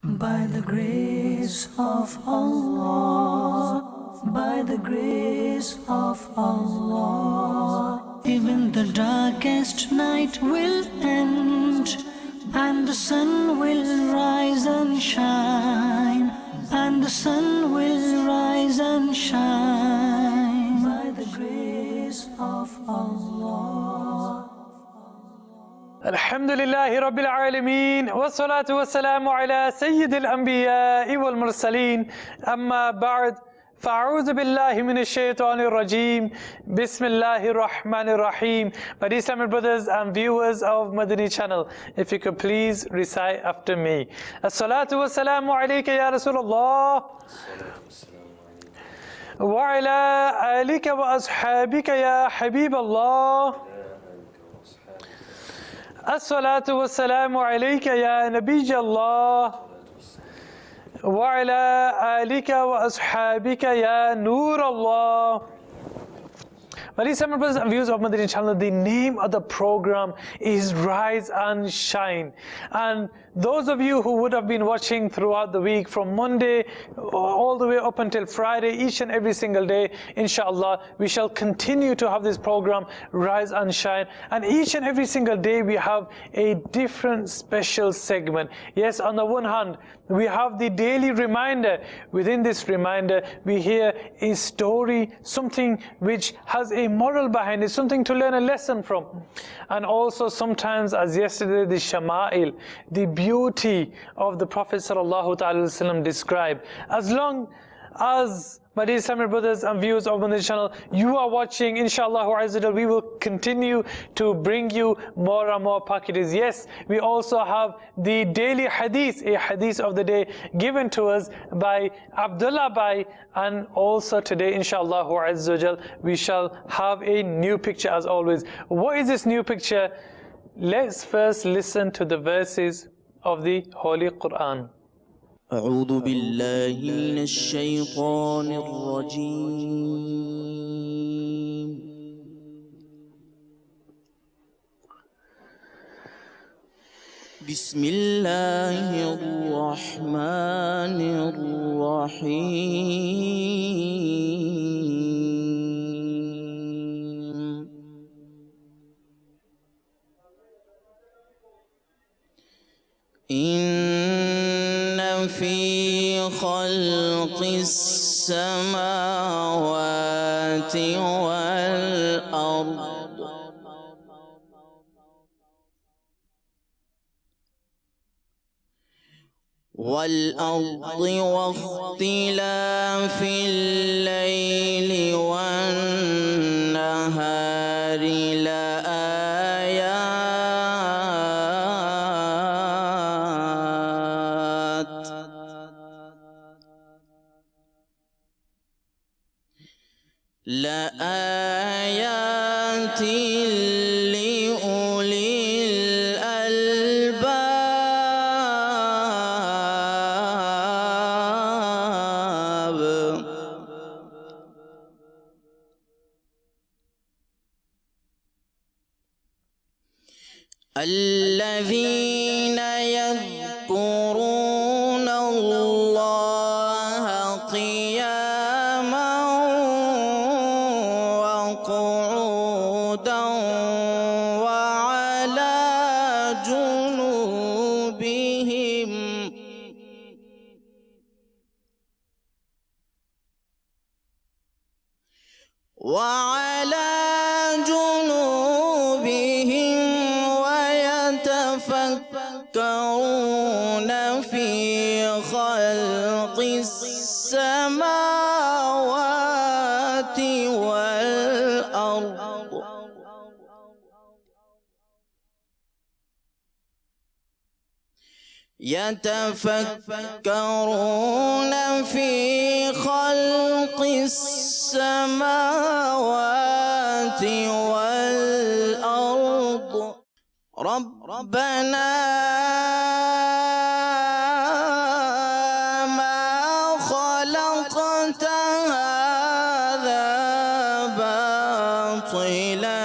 By the grace of Allah, by the grace of Allah, even the darkest night will end, and the sun will rise and shine, and the sun will rise and shine. By the grace of Allah. الحمد لله رب العالمين والصلاة والسلام على سيد الأنبياء والمرسلين أما بعد فأعوذ بالله من الشيطان الرجيم بسم الله الرحمن الرحيم. My dear Islamic brothers and viewers of Madani Channel, if you could please recite after me. الصلاة والسلام عليك يا رسول الله وعلى آلك وأصحابك يا حبيب الله. الصلاة والسلام عليك يا نبي الله وعلى آلك وأصحابك يا نور الله. My dear Islamic brothers and viewers of Madani Channel, the name of the program is Rise and Shine. And those of you who would have been watching throughout the week from Monday all the way up until Friday, each and every single day, inshallah, we shall continue to have this program, Rise and Shine. And each and every single day we have a different special segment. Yes, on the one hand, we have the daily reminder. Within this reminder, we hear a story, something which has a moral behind it, something to learn a lesson from. And also sometimes, as yesterday, the shama'il, the beauty of the Prophet ﷺ described. As long as, my dear Islamic brothers and viewers of Madani Channel, you are watching, inshallah, we will continue to bring you more and more packages. Yes, we also have the daily hadith, a hadith of the day given to us by Abdullah Bhai, and also today, inshallah, we shall have a new picture as always. What is this new picture? Let's first listen to the verses of the Holy Quran. أعوذ بالله من الشيطان الرجيم. بسم الله الرحمن الرحيم. إن في خلق السماوات والأرض واختلاف الليل والنهار لآيات لأولي الألباب. الذين يذكرون الله قياما وقعودا وعلى جنوبهم ويتفكرون في خلق السماوات والأرض يتفكرون في خلق السماوات والأرض ربنا ما خلقت هذا باطلا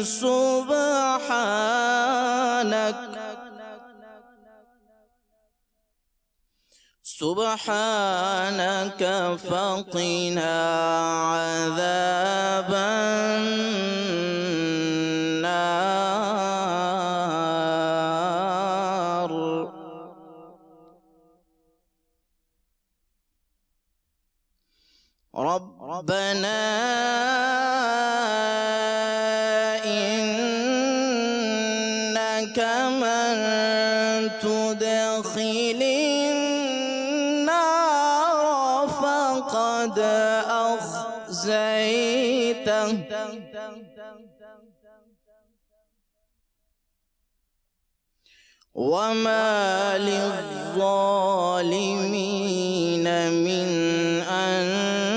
سبحانك سبحانك فقنا عذاب النار. ربنا إنك من تدخل النار فقد أخزيته وما للظالمين من أنصار.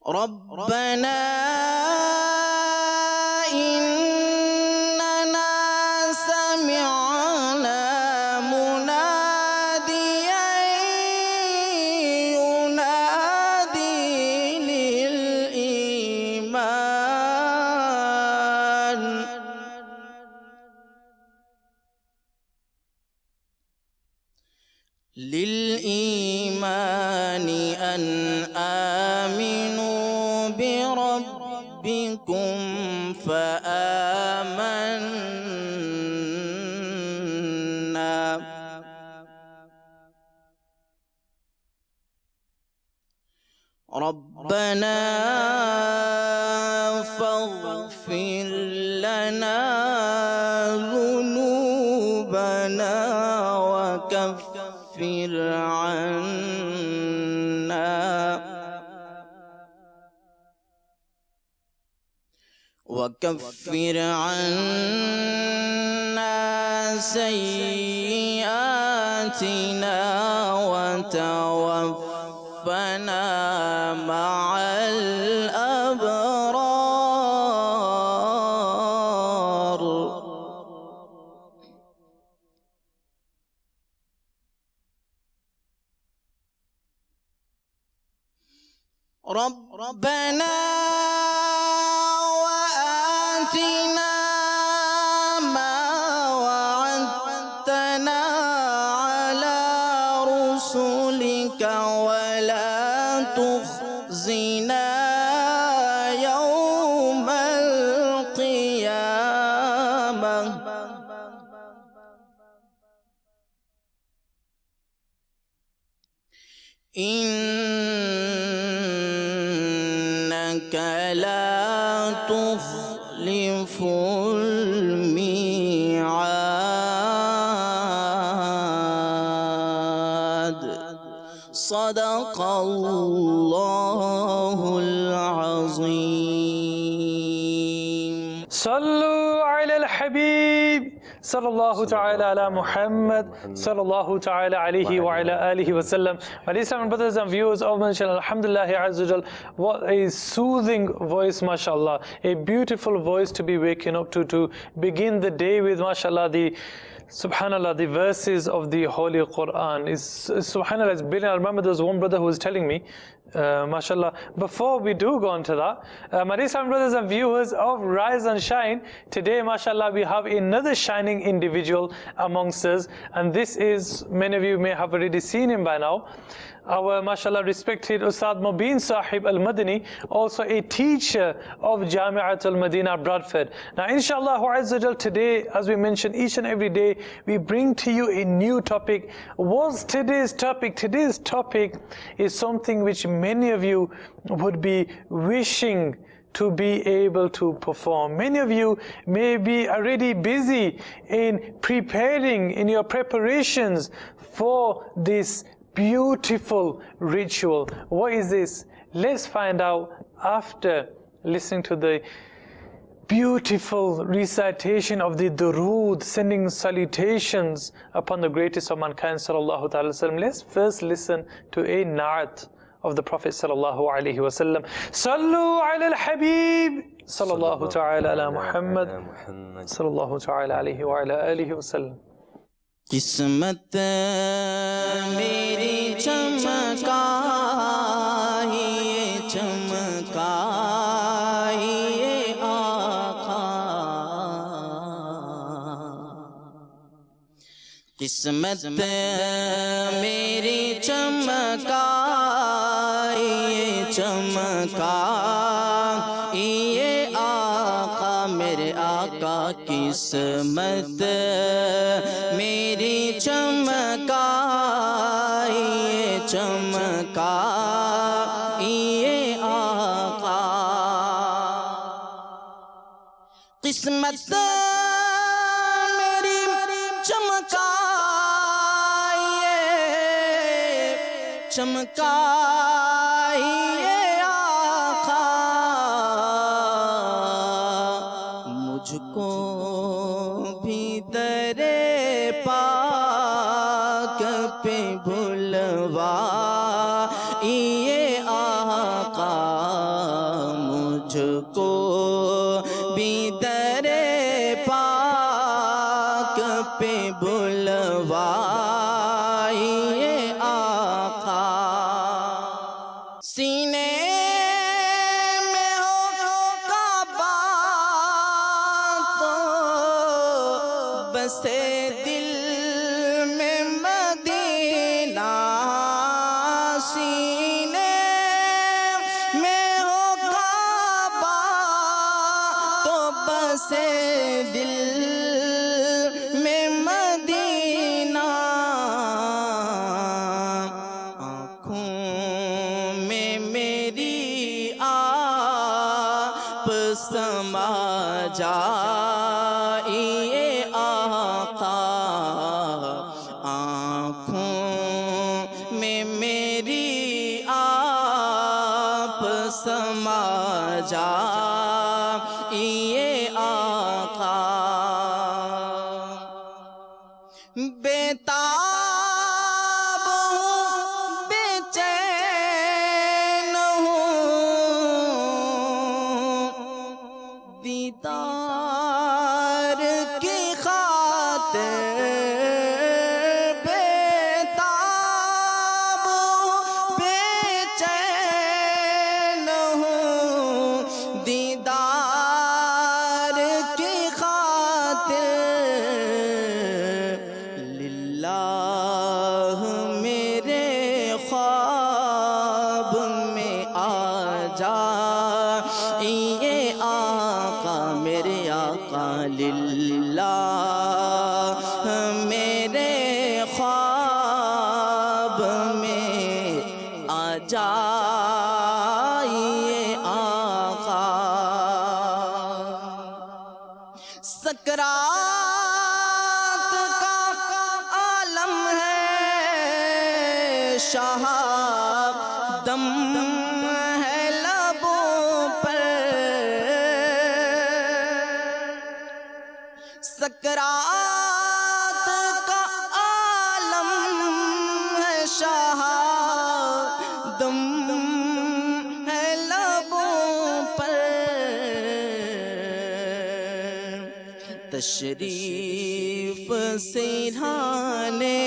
ربنا إننا سمعنا مناديا ينادي للإيمان أن آمنوا بربكم فآمنا. ربنا فاغفر لنا ذنوبنا وكفر عنا سيئاتنا وتوفنا مع الأبرار. ربنا وآتنا ما وعدتنا على رسلك ولا تخزنا يوم القيامة إنك لا تخلف الميعاد. صدق الله العظيم. صلوا على الحبيب صلى الله تعالى على Muhammad صلى الله تعالى عليه وعلى آله وسلم. My dear brothers and viewers of Madani Channel, Alhamdulillah Azza wa Jal, what a soothing voice, mashallah, a beautiful voice to be waking up to begin the day with, mashallah, the subhanallah, the verses of the Holy Quran. Subhanallah, it's brilliant. I remember there was one brother who was telling me, mashallah, before we do go on to that, my dear brothers and viewers of Rise and Shine, today, mashallah, we have another shining individual amongst us, and this is, many of you may have already seen him by now, our, mashallah, respected Ustad Mubin Sahib Al-Madani, also a teacher of Jami'at Al-Madina Bradford. Now, inshallah Azza wa Jal, today, as we mention each and every day, we bring to you a new topic. What's today's topic? Today's topic is something which many of you would be wishing to be able to perform. Many of you may be already busy in preparing, in your preparations for this beautiful ritual. What is this? Let's find out after listening to the beautiful recitation of the durood, sending salutations upon the greatest of mankind, sallallahu ta'ala wasallam. Let's first listen to a na'at of the Prophet sallallahu alaihi wasallam. Sallu ala al-habib sallallahu ta'ala ala Muhammad sallallahu ta'ala alaihi wa ala alihi wasallam. किस्मत मेरी चमका قسمت میری چمکائی چمکائی آقا میرے آقا قسمت میری چمکائی چمکائی آقا قسمت میری چمکائیے چمکائیے آقا مجھ کو بھی در پاک پہ بھلوائیے آقا مجھ کو بھی در پاک پہ بلوائیے آقا سینے میں ہو کعبہ تو بسے دل میں مدینہ سینے میں ہو کعبہ تو بسے دل میں مدینہ آنکھوں میں میری آپ سما جائیے آقا آنکھوں میں میری آپ سما جائیے آقا بیتاب ہوں بے چین ہوں دیدار کی خاطر بیتاب ہوں بے چین ہوں دیدار کی خاطر میرے خواب میں آ جائیے آقا میرے آقا للہ میرے خواب میں آ جائیے آقا سکرات کا عالم ہے شاہ دم ہے لبوں پر سکرات کا عالم ہے شاہ دم ہے لبوں پر تشریف سے لانے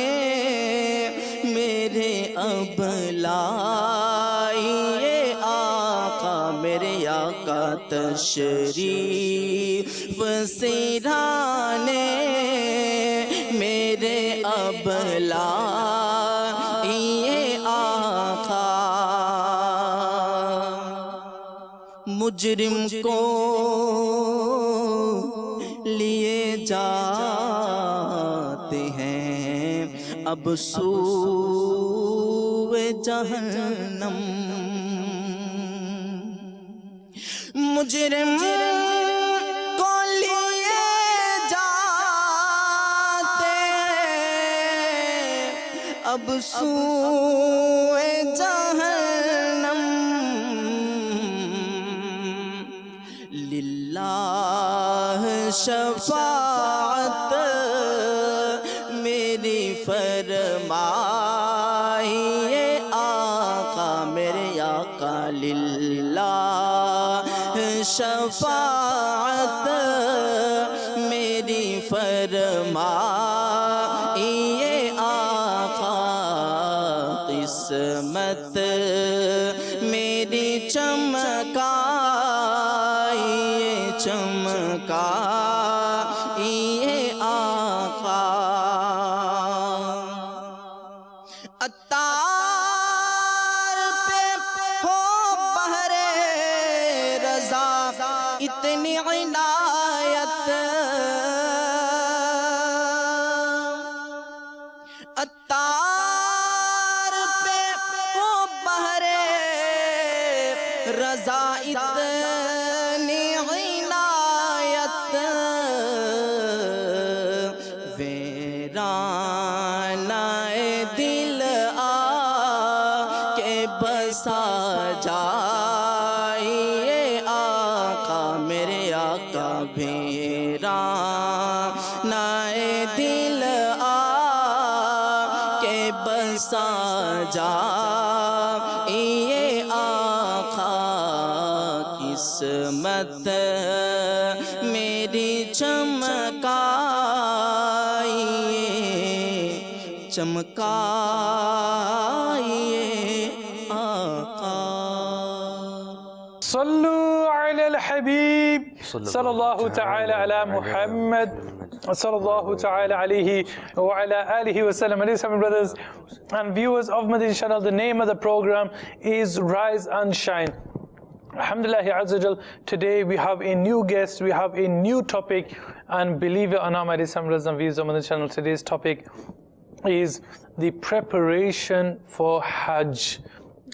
میرے اب لائیے آقا میرے آقا تشریف سے لانے میرے اب لائیے آقا مجرم کو لیے جاتے ہیں اب سوئے جہنم مجرم کو لیے جاتے ہیں اب سوئے جہنم للہ شفاعت میری فرمائیے آقا میرے آقا للہ شفاعت میری فرمائیے آقا قسمت میری چمکائیے چمکائیے آقا अत्तार पे हो बहरे रजा इतनी इनायत अत्तार पे हो बहरे रजा इतनी इनायत वेरानाए दिल के बसा जाइए आका मेरे आका वेरानाए दिल के बसा जाइए आका किस्मत मेरी चमकाइए चमकाइए आका Sallu ala al-Habib sallallahu ta'ala ala Muhammad sallallahu ta'ala alayhi wa ala alihi wa sallam. Ladies and brothers and viewers of Madani Channel, the name of the program is Rise and Shine. Alhamdulillah Azza wa Jal, today we have a new guest, we have a new topic, and believe it or not, my dear brothers and viewers of Madani Channel, today's topic is the preparation for Hajj.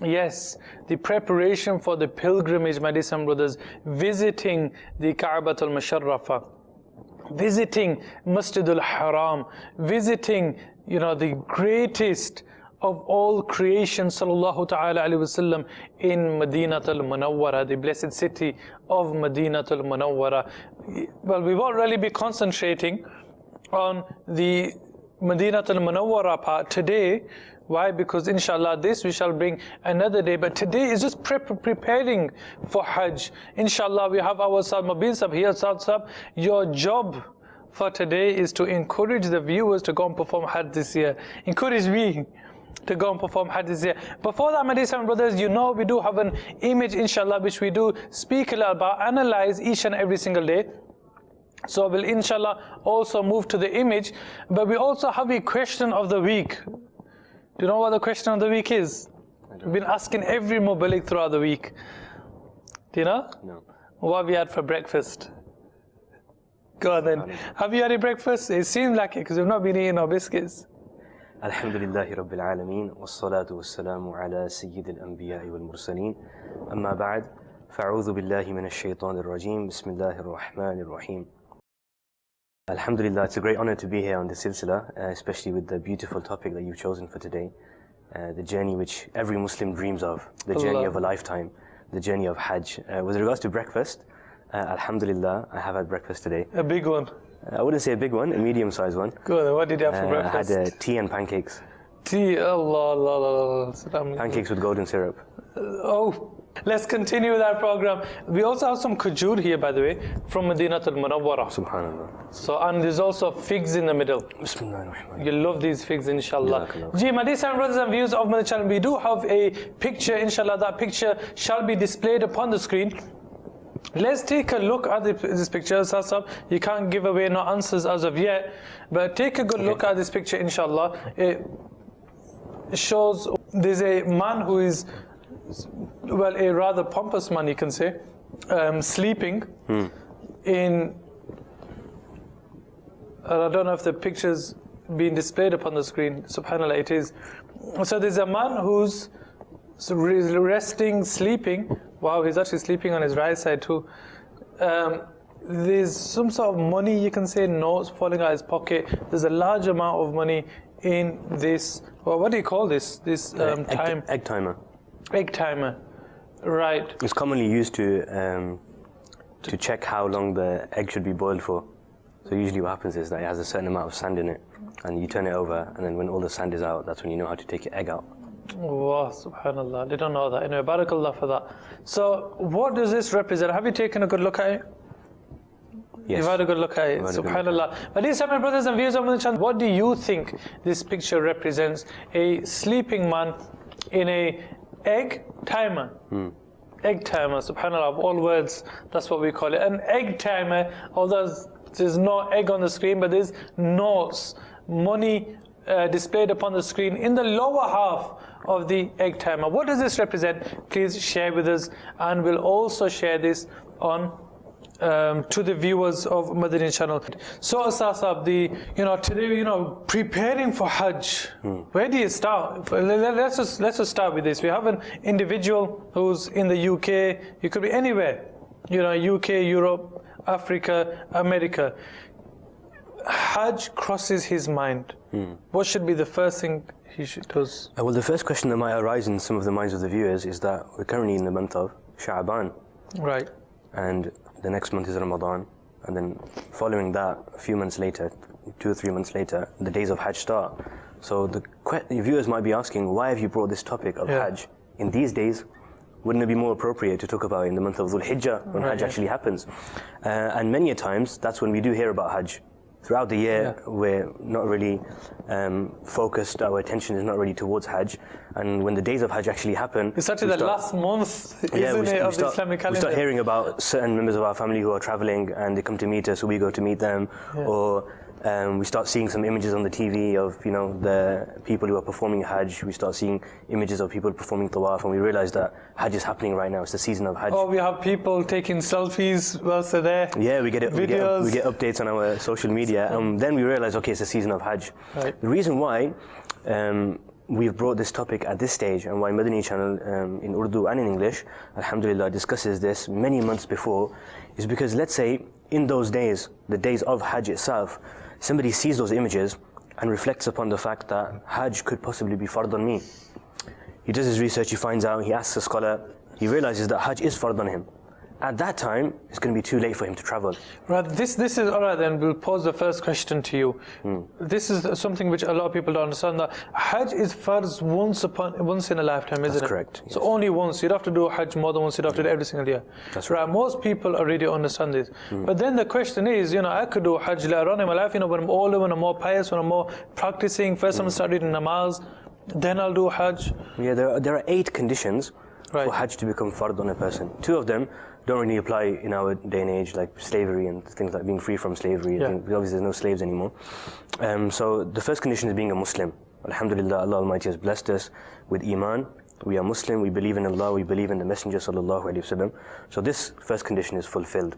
Yes, the preparation for the pilgrimage, my dear brothers, visiting the Ka'batul Musharrafa, visiting Masjidul Haram, visiting, the greatest of all creation, sallallahu ta'ala alayhi wasallam, in Madinatul Munawwara, the blessed city of Madinatul Munawwara. Well, we won't really be concentrating on the Madinatul Munawwara part today. Why? Because inshallah this we shall bring another day, but today is just preparing for Hajj. Inshallah we have our Saad Mabin Sab here. Saad Sab, your job for today is to encourage the viewers to go and perform Hajj this year. Encourage me to go and perform Hajj this year. Before that, my dear brothers, we do have an image, inshallah, which we do speak a lot about, analyze each and every single day. So we'll inshallah also move to the image, but we also have a question of the week. Do you know what the question of the week is? We've been asking every Mubalig throughout the week. Do you know? No. What have you had for breakfast? Go on then. Have you had a breakfast? It seems like it because we've not been eating our biscuits. Alhamdulillahi Rabbil Alameen, wassalatu wassalamu ala Sayyidil Anbiya'i wal Mursaleen. Amma ba'd, fa'udhu billahi minash shaitanir rajim, bismillahir rahmanir rahim. Alhamdulillah, it's a great honor to be here on the silsila, especially with the beautiful topic that you've chosen for today. The journey which every Muslim dreams of, the journey of a lifetime, the journey of Hajj. With regards to breakfast, Alhamdulillah, I have had breakfast today. A big one? I wouldn't say a big one, a medium-sized one. Good. What did you have for breakfast? I had tea and pancakes. Tea, Allah. Pancakes with golden syrup. Let's continue with our program. We also have some khajur here, by the way, from Madinatul Munawwara. Subhanallah. So, and there's also figs in the middle. Bismillahirrahmanirrahim. You love these figs, inshallah. My dear brothers and viewers of Madani Channel, we do have a picture, inshallah. That picture shall be displayed upon the screen. Let's take a look at this picture. Sasab, you can't give away no answers as of yet, but take a good look at this picture, inshallah. It shows there's a man who is, well, a rather pompous man, you can say, sleeping in, I don't know if the picture's being displayed upon the screen. Subhanallah, it is. So there's a man who's resting, sleeping. Wow, he's actually sleeping on his right side too. There's some sort of money, you can say, notes falling out of his pocket. There's a large amount of money in this, well, what do you call this? This time? Egg timer. Egg timer, right. It's commonly used to check how long the egg should be boiled for. So usually what happens is that it has a certain amount of sand in it, and you turn it over, and then when all the sand is out, that's when you know how to take your egg out. Wow, subhanallah, I didn't know that. Anyway, barakallah for that. So, what does this represent? Have you taken a good look at it? Yes. You've had a good look at it, subhanallah. But these are my brothers and viewers of Madani Channel. What do you think this picture represents? A sleeping man in a egg timer. Egg timer, subhanallah, of all words, that's what we call it. An egg timer, although there's no egg on the screen, but there's notes, money, displayed upon the screen in the lower half of the egg timer. What does this represent? Please share with us, and we'll also share this on to the viewers of Madani Channel. So Ustaz Saab, today, preparing for Hajj, where do you start? Let's just start with this. We have an individual who's in the UK, he could be anywhere, UK, Europe, Africa, America. Hajj crosses his mind. What should be the first thing he does? Well, the first question that might arise in some of the minds of the viewers is that we're currently in the month of Sha'ban. Right. And the next month is Ramadan. And then following that, a few months later, 2 or 3 months later, the days of Hajj start. So the viewers might be asking, why have you brought this topic of Hajj in these days? Wouldn't it be more appropriate to talk about it in the month of Dhul Hijjah, when Hajj actually happens? And many a times, that's when we do hear about Hajj. Throughout the year, we're not really focused, our attention is not really towards Hajj. And when the days of Hajj actually happen... It's actually the last month, of the Islamic calendar. We start hearing about certain members of our family who are traveling and they come to meet us, so we go to meet them. Or we start seeing some images on the TV of, the people who are performing Hajj. We start seeing images of people performing Tawaf, and we realize that Hajj is happening right now. It's the season of Hajj. Oh, we have people taking selfies whilst they're there. Yeah, we get videos. We get updates on our social media, and then we realize, okay, it's the season of Hajj. Right. The reason why we've brought this topic at this stage, and why Madani Channel in Urdu and in English, alhamdulillah, discusses this many months before, is because let's say in those days, the days of Hajj itself, somebody sees those images and reflects upon the fact that Hajj could possibly be fard on me. He does his research, he finds out, he asks a scholar, he realizes that Hajj is fard on him. At that time, it's going to be too late for him to travel. Right, this is, alright then, we'll pose the first question to you. This is something which a lot of people don't understand, that Hajj is farz once in a lifetime, isn't it? That's correct. So only once, you'd have to do Hajj more than once, you'd have to do it every single year. That's right. Most people already understand this. But then the question is, I could do Hajj later on in my life, when I'm older, when I'm more pious, when I'm more practicing, first I'm start reading namaz, then I'll do Hajj. Yeah, there are 8 conditions for Hajj to become fard on a person. 2 of them don't really apply in our day and age, like slavery and things like being free from slavery. Obviously there's no slaves anymore. So the first condition is being a Muslim. Alhamdulillah, Allah Almighty has blessed us with Iman. We are Muslim, we believe in Allah, we believe in the Messenger sallallahu alaihi wasallam. So this first condition is fulfilled.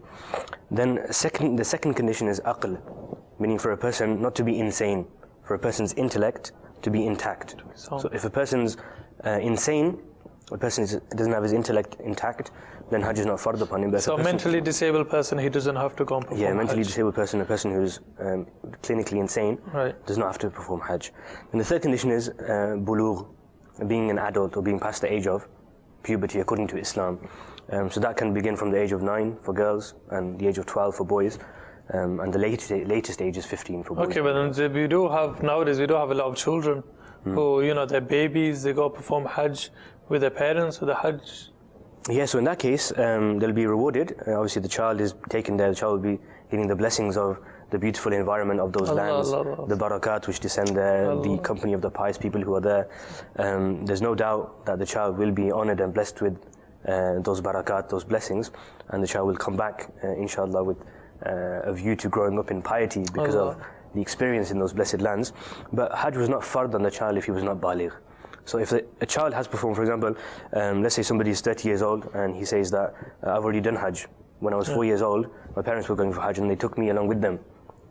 Then the second condition is aql, meaning for a person not to be insane, for a person's intellect to be intact. So if a person's insane, a person doesn't have his intellect intact, then Hajj is not fard upon him. But so a mentally disabled person, he doesn't have to go and perform Hajj. Yeah, mentally disabled person, a person who's clinically insane, does not have to perform Hajj. And the third condition is bulugh, being an adult or being past the age of puberty according to Islam. So that can begin from the age of 9 for girls and the age of 12 for boys. And the latest age is 15 for boys. Okay, but then nowadays we do have a lot of children who, they're babies, they go perform Hajj with their parents, so the Hajj. Yeah, so in that case, they'll be rewarded. Obviously the child is taken there, the child will be getting the blessings of the beautiful environment of those lands, the barakat which descend there, the company of the pious people who are there. There's no doubt that the child will be honored and blessed with those barakat, those blessings, and the child will come back, inshallah, with a view to growing up in piety because of the experience in those blessed lands. But Hajj was not fard on the child if he was not baligh. So if a child has performed, for example, let's say somebody is 30 years old and he says that I've already done Hajj. When I was 4 years old, my parents were going for Hajj and they took me along with them.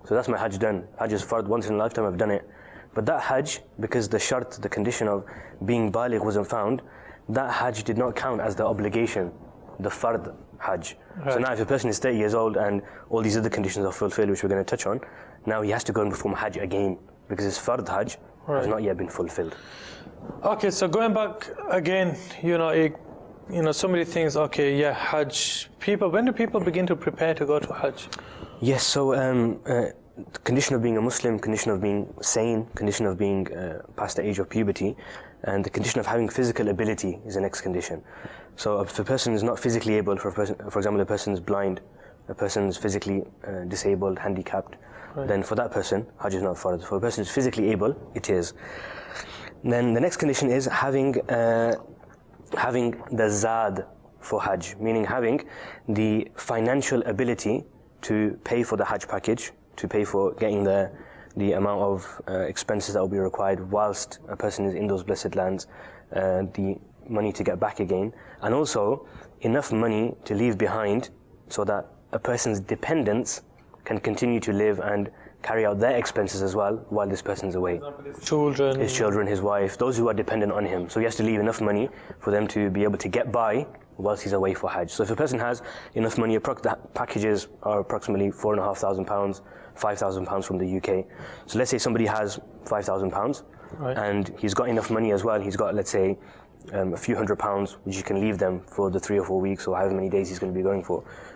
So that's my Hajj done. Hajj is fard, once in a lifetime I've done it. But that Hajj, because the shart, the condition of being baligh wasn't found, that Hajj did not count as the obligation, the fard Hajj. So now if a person is 30 years old and all these other conditions are fulfilled, which we're going to touch on, now he has to go and perform Hajj again, because his fard Hajj has not yet been fulfilled. Okay, so going back again, somebody thinks, Hajj. When do people begin to prepare to go to Hajj? Yes, so condition of being a Muslim, condition of being sane, condition of being past the age of puberty, and the condition of having physical ability is the next condition. So if a person is not physically able, for example, a person is blind, a person is physically disabled, handicapped, then for that person, Hajj is not fard. For a person who is physically able, it is. Then the next condition is having the zad for Hajj, meaning having the financial ability to pay for the Hajj package, to pay for getting the the amount of expenses that will be required whilst a person is in those blessed lands, the money to get back again, and also enough money to leave behind so that a person's dependents can continue to live and carry out their expenses as well while this person's away. His children, his wife, those who are dependent on him. So he has to leave enough money for them to be able to get by whilst he's away for Hajj. So if a person has enough money, the packages are approximately £4,500, £5,000 from the UK. So let's say somebody has £5,000, right, and he's got enough money as well. He's got, let's say, a few £100s, which he can leave them for the 3 or 4 weeks or however many days he's going to be going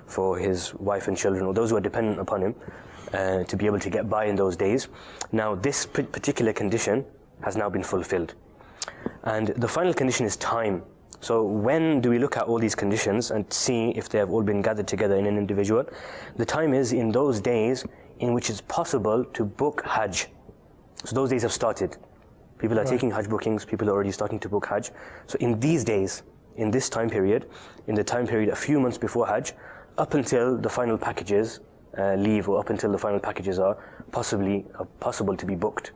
for his wife and children, or those who are dependent upon him, to be able to get by in those days. Now this particular condition has now been fulfilled. And the final condition is time. So when do we look at all these conditions and see if they have all been gathered together in an individual? The time is in those days in which it's possible to book Hajj. So those days have started. People are taking Hajj bookings, people are already starting to book Hajj. So in these days, in this time period, in the time period a few months before Hajj, up until the final packages leave, or up until the final packages are possible to be booked.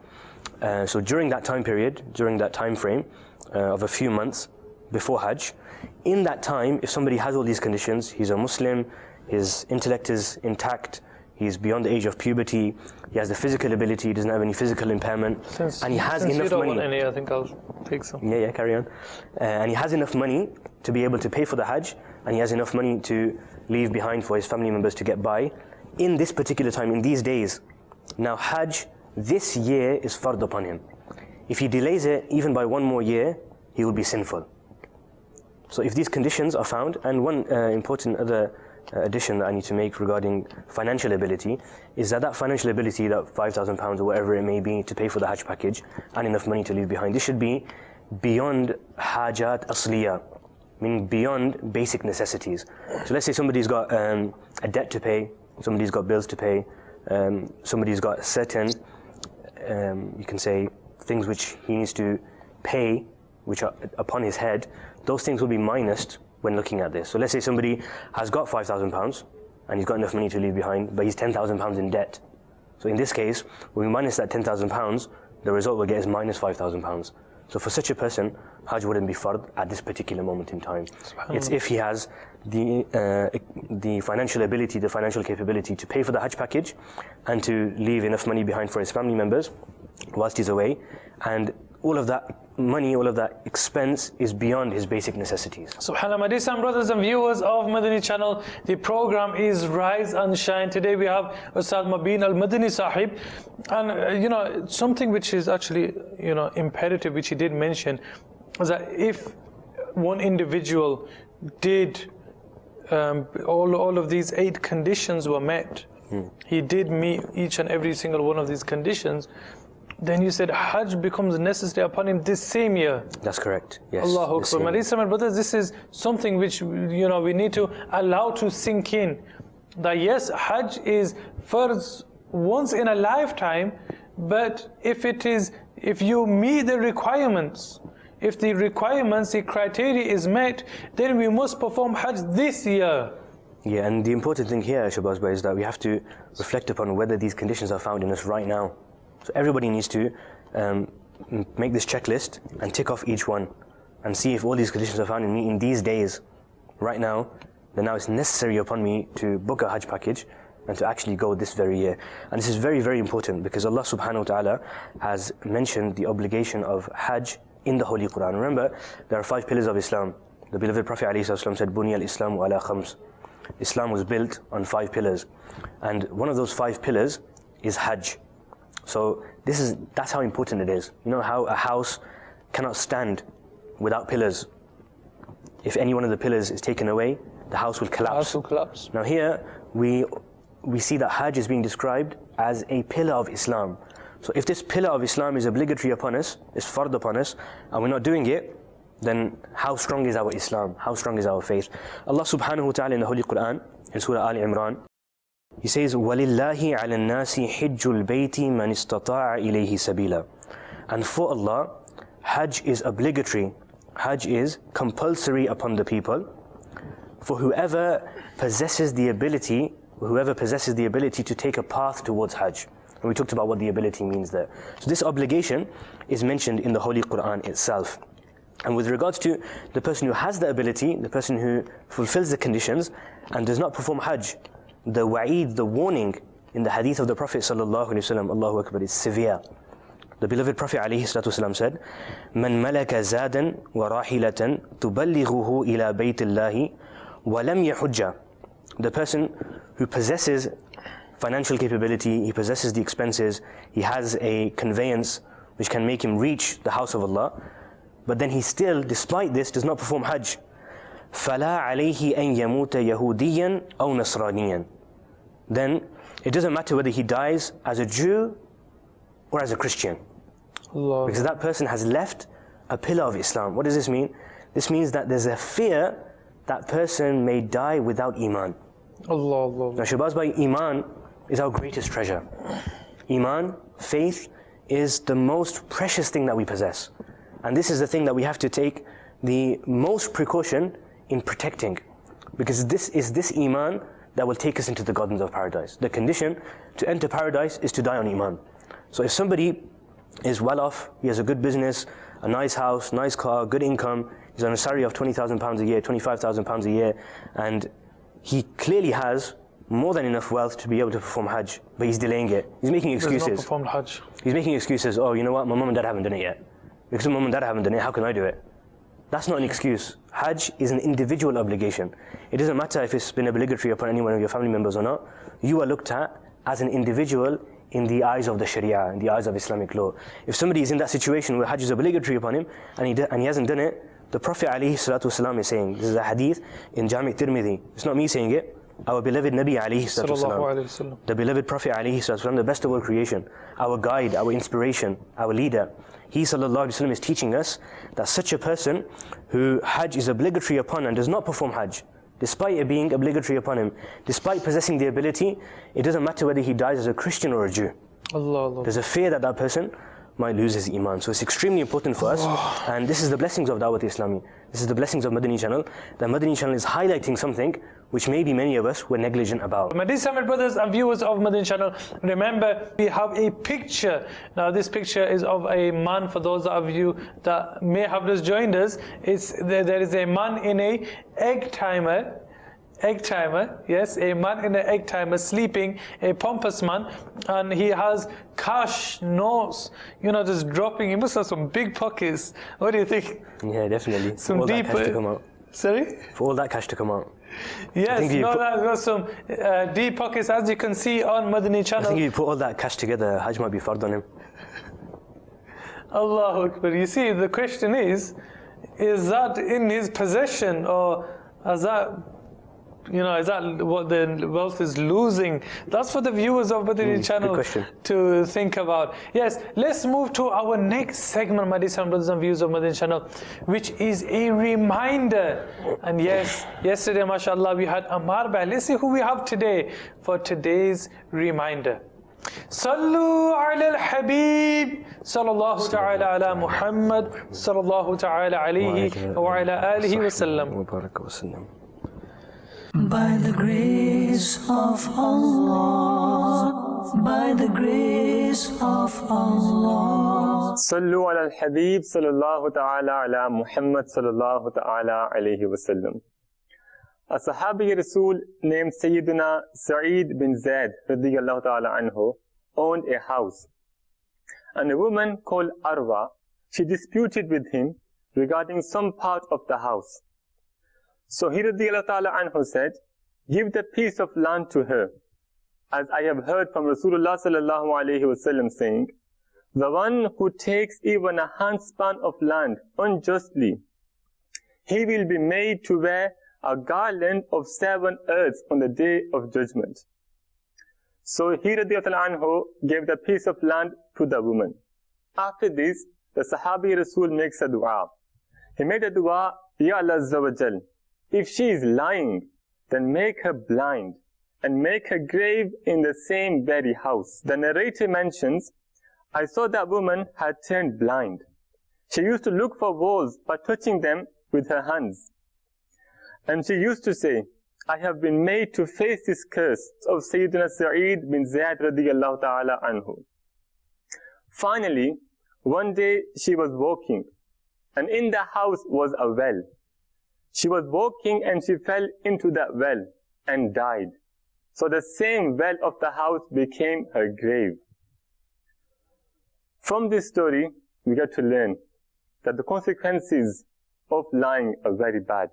So during that time period, during that time frame of a few months before Hajj, in that time, if somebody has all these conditions, he's a Muslim, his intellect is intact, he's beyond the age of puberty, he has the physical ability, he doesn't have any physical impairment, and he has enough money. I think I'll take some. Yeah, carry on. And he has enough money to be able to pay for the Hajj, and he has enough money to leave behind for his family members to get by. In this particular time, in these days, now Hajj this year is fard upon him. If he delays it even by 1 more year, he will be sinful. So if these conditions are found, and one important other addition that I need to make regarding financial ability is that financial ability, that £5,000 or whatever it may be to pay for the Hajj package and enough money to leave behind, this should be beyond hajat asliya, meaning beyond basic necessities. So let's say somebody's got a debt to pay, somebody's got bills to pay, somebody's got certain, you can say, things which he needs to pay, which are upon his head. Those things will be minused when looking at this. So let's say somebody has got £5,000 and he's got enough money to leave behind, but he's £10,000 in debt. So in this case, when we minus that £10,000, the result we'll get is minus £5,000. So for such a person, Hajj wouldn't be fard at this particular moment in time. It's if he has the financial ability, the financial capability to pay for the Hajj package and to leave enough money behind for his family members whilst he's away, and all of that money, all of that expense is beyond his basic necessities. SubhanAllah, my dear son, brothers and viewers of Madani Channel, the program is Rise and Shine. Today we have Ustad Mubin al-Madani Sahib, and something which is actually imperative, which he did mention, is that if one individual did all of these 8 conditions were met, he did meet each and every single one of these conditions, then you said Hajj becomes necessary upon him this same year. That's correct, yes. Allahu Akbar. My dear brothers, this is something which we need to allow to sink in. That yes, Hajj is first once in a lifetime, but if you meet the requirements, if the requirements, the criteria is met, then we must perform Hajj this year. Yeah, and the important thing here, Shabazz Bhai, is that we have to reflect upon whether these conditions are found in us right now. So everybody needs to make this checklist and tick off each one and see if all these conditions are found in me in these days, right now. Then now it's necessary upon me to book a Hajj package and to actually go this very year. And this is very, very important because Allah subhanahu wa ta'ala has mentioned the obligation of Hajj in the Holy Quran. Remember, there are 5 pillars of Islam. The beloved Prophet ﷺ said, Bunya al-Islamu ala khams. Islam was built on 5 pillars. And one of those 5 pillars is Hajj. So that's how important it is. You know how a house cannot stand without pillars. If any one of the pillars is taken away, the house will collapse. The house will collapse. Now here, we see that Hajj is being described as a pillar of Islam. So if this pillar of Islam is obligatory upon us, is fard upon us, and we're not doing it, then how strong is our Islam? How strong is our faith? Allah subhanahu wa ta'ala in the Holy Quran, in Surah Al Imran, He says, وَلِلَّهِ عَلَى النَّاسِ حِجُّ الْبَيْتِ مَنِ اسْتَطَاعَ إِلَيْهِ سَبِيلًا. And for Allah, Hajj is obligatory. Hajj is compulsory upon the people. For whoever possesses the ability to take a path towards Hajj. And we talked about what the ability means there. So this obligation is mentioned in the Holy Quran itself. And with regards to the person who has the ability, the person who fulfills the conditions and does not perform Hajj, the wa'id, the warning in the hadith of the Prophet sallallahu alaihi wasallam, Allahu Akbar, is severe. The beloved Prophet alayhi salatu wasallam said, "Man malaka zadan wa rahilatan tuballighuhu ila baytillahi wa lam yahujja." The person who possesses financial capability, he possesses the expenses, he has a conveyance which can make him reach the house of Allah, but then he still, despite this, does not perform Hajj. فَلَا عَلَيْهِ أَن يَمُوتَ يَهُودِيًّا أَوْ نَصْرَانِيًّا. Then it doesn't matter whether he dies as a Jew or as a Christian. Allah. Because that person has left a pillar of Islam. What does this mean? This means that there's a fear that person may die without Iman. Allah, Allah. Now Shabazz Bhai, Iman is our greatest treasure. Iman, faith, is the most precious thing that we possess. And this is the thing that we have to take the most precaution in protecting. Because this is this Iman that will take us into the gardens of paradise. The condition to enter paradise is to die on Iman. So if somebody is well off, he has a good business, a nice house, nice car, good income, he's on a salary of £20,000 a year, £25,000 a year, and he clearly has more than enough wealth to be able to perform Hajj, but he's delaying it. He's making excuses. Does not perform Hajj. He's making excuses. Oh, you know what? My mom and dad haven't done it yet. Because my mom and dad haven't done it, how can I do it? That's not an excuse. Hajj is an individual obligation. It doesn't matter if it's been obligatory upon any one of your family members or not. You are looked at as an individual in the eyes of the Sharia, in the eyes of Islamic law. If somebody is in that situation where Hajj is obligatory upon him and he hasn't done it, the Prophet ﷺ is saying, this is a hadith in Jami' Tirmidhi. It's not me saying it. Our beloved Nabi ﷺ, the beloved Prophet ﷺ, the best of all creation, our guide, our inspiration, our leader. He ﷺ is teaching us that such a person who Hajj is obligatory upon and does not perform Hajj, despite it being obligatory upon him, despite possessing the ability, it doesn't matter whether he dies as a Christian or a Jew. Allah. There's a fear that that person might lose his Iman. So it's extremely important for us. And this is the blessings of Dawat Islami. This is the blessings of Madani Channel. The Madani Channel is highlighting something which maybe many of us were negligent about. My dear Islamic brothers and viewers of Madani Channel, remember we have a picture. Now this picture is of a man. For those of you that may have just joined us, there is a man in a egg timer, yes, a man in an egg timer sleeping, a pompous man, and he has cash notes, just dropping. He must have some big pockets. What do you think? Yeah, definitely. Some all deep that cash to come out. Sorry? For all that cash to come out. Yes, that's got some deep pockets, as you can see on Madani Channel. I think if you put all that cash together, Hajj might be fard on him. Allahu Akbar. You see, the question is that in his possession, or is that what the wealth is losing? That's for the viewers of Madani Channel to think about. Yes, let's move to our next segment, my dear brothers and viewers of Madani Channel, which is a reminder. And yes, yesterday, mashallah, we had Ammar Bhai. Let's see who we have today for today's reminder. Sallu ala al-Habib, sallallahu ta'ala ala Muhammad, sallallahu ta'ala alayhi wa ala alihi wa sallam. By the grace of Allah, by the grace of Allah. Sallu ala al-Habib sallallahu ta'ala ala Muhammad sallallahu ta'ala alayhi wa sallam. A Sahabi Rasul named Sayyidina Sa'id bin Zaid radiyallahu ta'ala anhu owned a house. And a woman called Arwa, she disputed with him regarding some part of the house. So he radiyallahu ta'ala anhu said, give the piece of land to her, as I have heard from Rasulullah sallallahu alayhi wasallam saying, the one who takes even a handspan of land unjustly, he will be made to wear a garland of 7 earths on the day of judgment. So he radiyallahu ta'ala anhu gave the piece of land to the woman. After this, the Sahabi Rasul makes a dua. He made a dua, Ya Allah Azza wa Jal, if she is lying, then make her blind and make her grave in the same very house. The narrator mentions, I saw that woman had turned blind. She used to look for walls by touching them with her hands. And she used to say, I have been made to face this curse of Sayyidina Sa'id bin Zayd radiyallahu ta'ala anhu. Finally, one day she was walking, and in the house was a well. She was walking and she fell into that well and died. So the same well of the house became her grave. From this story, we get to learn that the consequences of lying are very bad.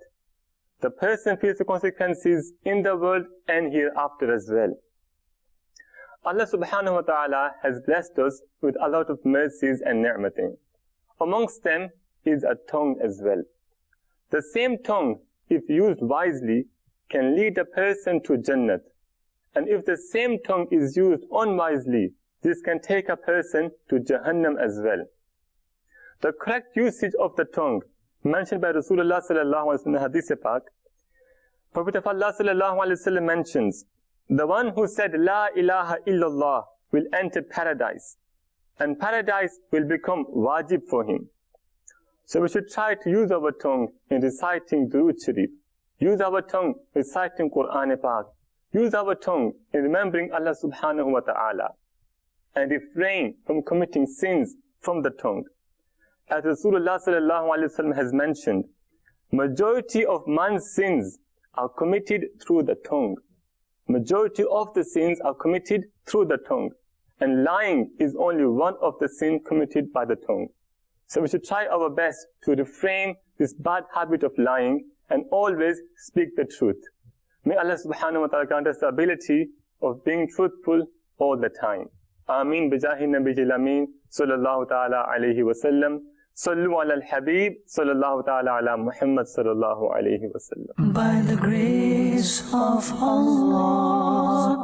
The person feels the consequences in the world and hereafter as well. Allah subhanahu wa ta'ala has blessed us with a lot of mercies and ni'matin. Amongst them is a tongue as well. The same tongue, if used wisely, can lead a person to Jannat. And if the same tongue is used unwisely, this can take a person to Jahannam as well. The correct usage of the tongue, mentioned by Rasulullah sallallahu alaihi wasallam in the Hadith Pak, Prophet of Allah sallallahu alaihi wasallam mentions, the one who said La ilaha illallah will enter paradise, and paradise will become wajib for him. So we should try to use our tongue in reciting Durood Sharif, use our tongue reciting Quran Pak, use our tongue in remembering Allah subhanahu wa ta'ala, and refrain from committing sins from the tongue. As Rasulullah sallallahu alaihi wasallam has mentioned, majority of man's sins are committed through the tongue. Majority of the sins are committed through the tongue. And lying is only one of the sins committed by the tongue. So we should try our best to refrain this bad habit of lying and always speak the truth. May Allah subhanahu wa ta'ala grant us the ability of being truthful all the time. Ameen bijahi nabiyil ameen sallallahu ta'ala alayhi wa sallam. Sallu ala al-habib sallallahu ta'ala ala Muhammad sallallahu alayhi wa sallam. By the grace of Allah,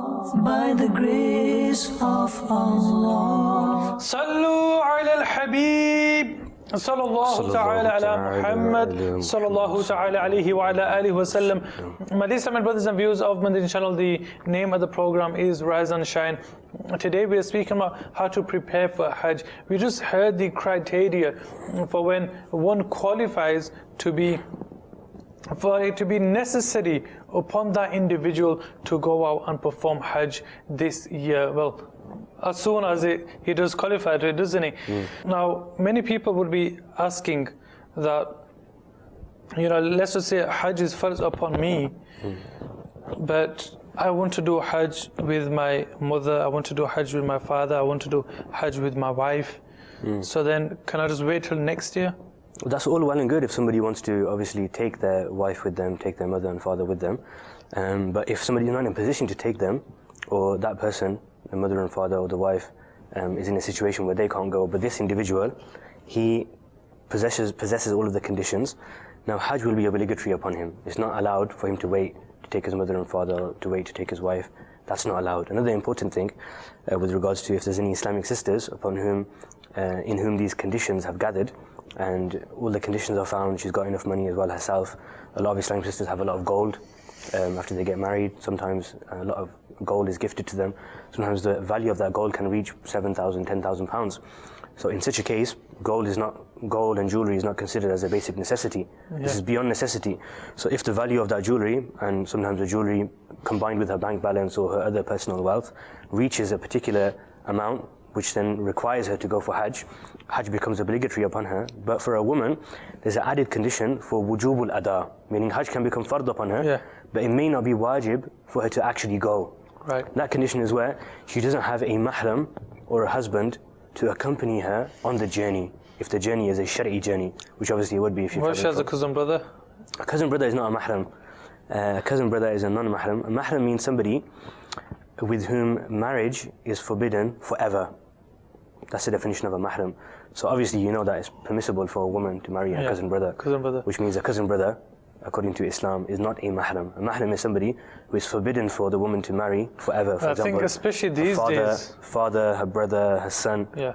by the grace of Allah. Sallu ala al-habib sallallahu ta'ala ala Muhammad sallallahu ta'ala alayhi wa ala alihi wa sallam. My dear brothers and viewers of Madani Channel, the name of the program is Rise and Shine. Today we are speaking about how to prepare for Hajj. We just heard the criteria for when one qualifies to be, for it to be necessary upon that individual to go out and perform Hajj this year. Well, as soon as he does qualify to it, doesn't he? Now, many people would be asking that, let's just say Hajj is first upon me, but I want to do Hajj with my mother, I want to do Hajj with my father, I want to do Hajj with my wife. So then, can I just wait till next year? That's all well and good if somebody wants to obviously take their wife with them, take their mother and father with them. But if somebody is not in a position to take them, or that person, the mother and father or the wife, is in a situation where they can't go, but this individual, he possesses all of the conditions, now Hajj will be obligatory upon him. It's not allowed for him to wait to take his mother and father, to wait to take his wife. That's not allowed. Another important thing with regards to if there's any Islamic sisters upon whom, in whom these conditions have gathered, and all the conditions are found, she's got enough money as well herself. A lot of Islamic sisters have a lot of gold after they get married. Sometimes a lot of gold is gifted to them. Sometimes the value of that gold can reach 7,000, 10,000 pounds. So in such a case, gold and jewelry is not considered as a basic necessity. This is beyond necessity. So if the value of that jewelry, and sometimes the jewelry combined with her bank balance or her other personal wealth, reaches a particular amount, which then requires her to go for Hajj, Hajj becomes obligatory upon her. But for a woman, there's an added condition for wujubul ada, meaning Hajj can become fard upon her, but it may not be wajib for her to actually go. Right. That condition is where she doesn't have a mahram or a husband to accompany her on the journey, if the journey is a shari'i journey, which obviously it would be if you. What if she has a cousin brother? A cousin brother is not a mahram. A cousin brother is a non-mahram. A mahram means somebody with whom marriage is forbidden forever. That's the definition of a mahram. So obviously you know that it's permissible for a woman to marry her cousin brother, which means a cousin brother, according to Islam, is not a mahram. A mahram is somebody who is forbidden for the woman to marry forever. For example, think especially these days. Father, her brother, her son, her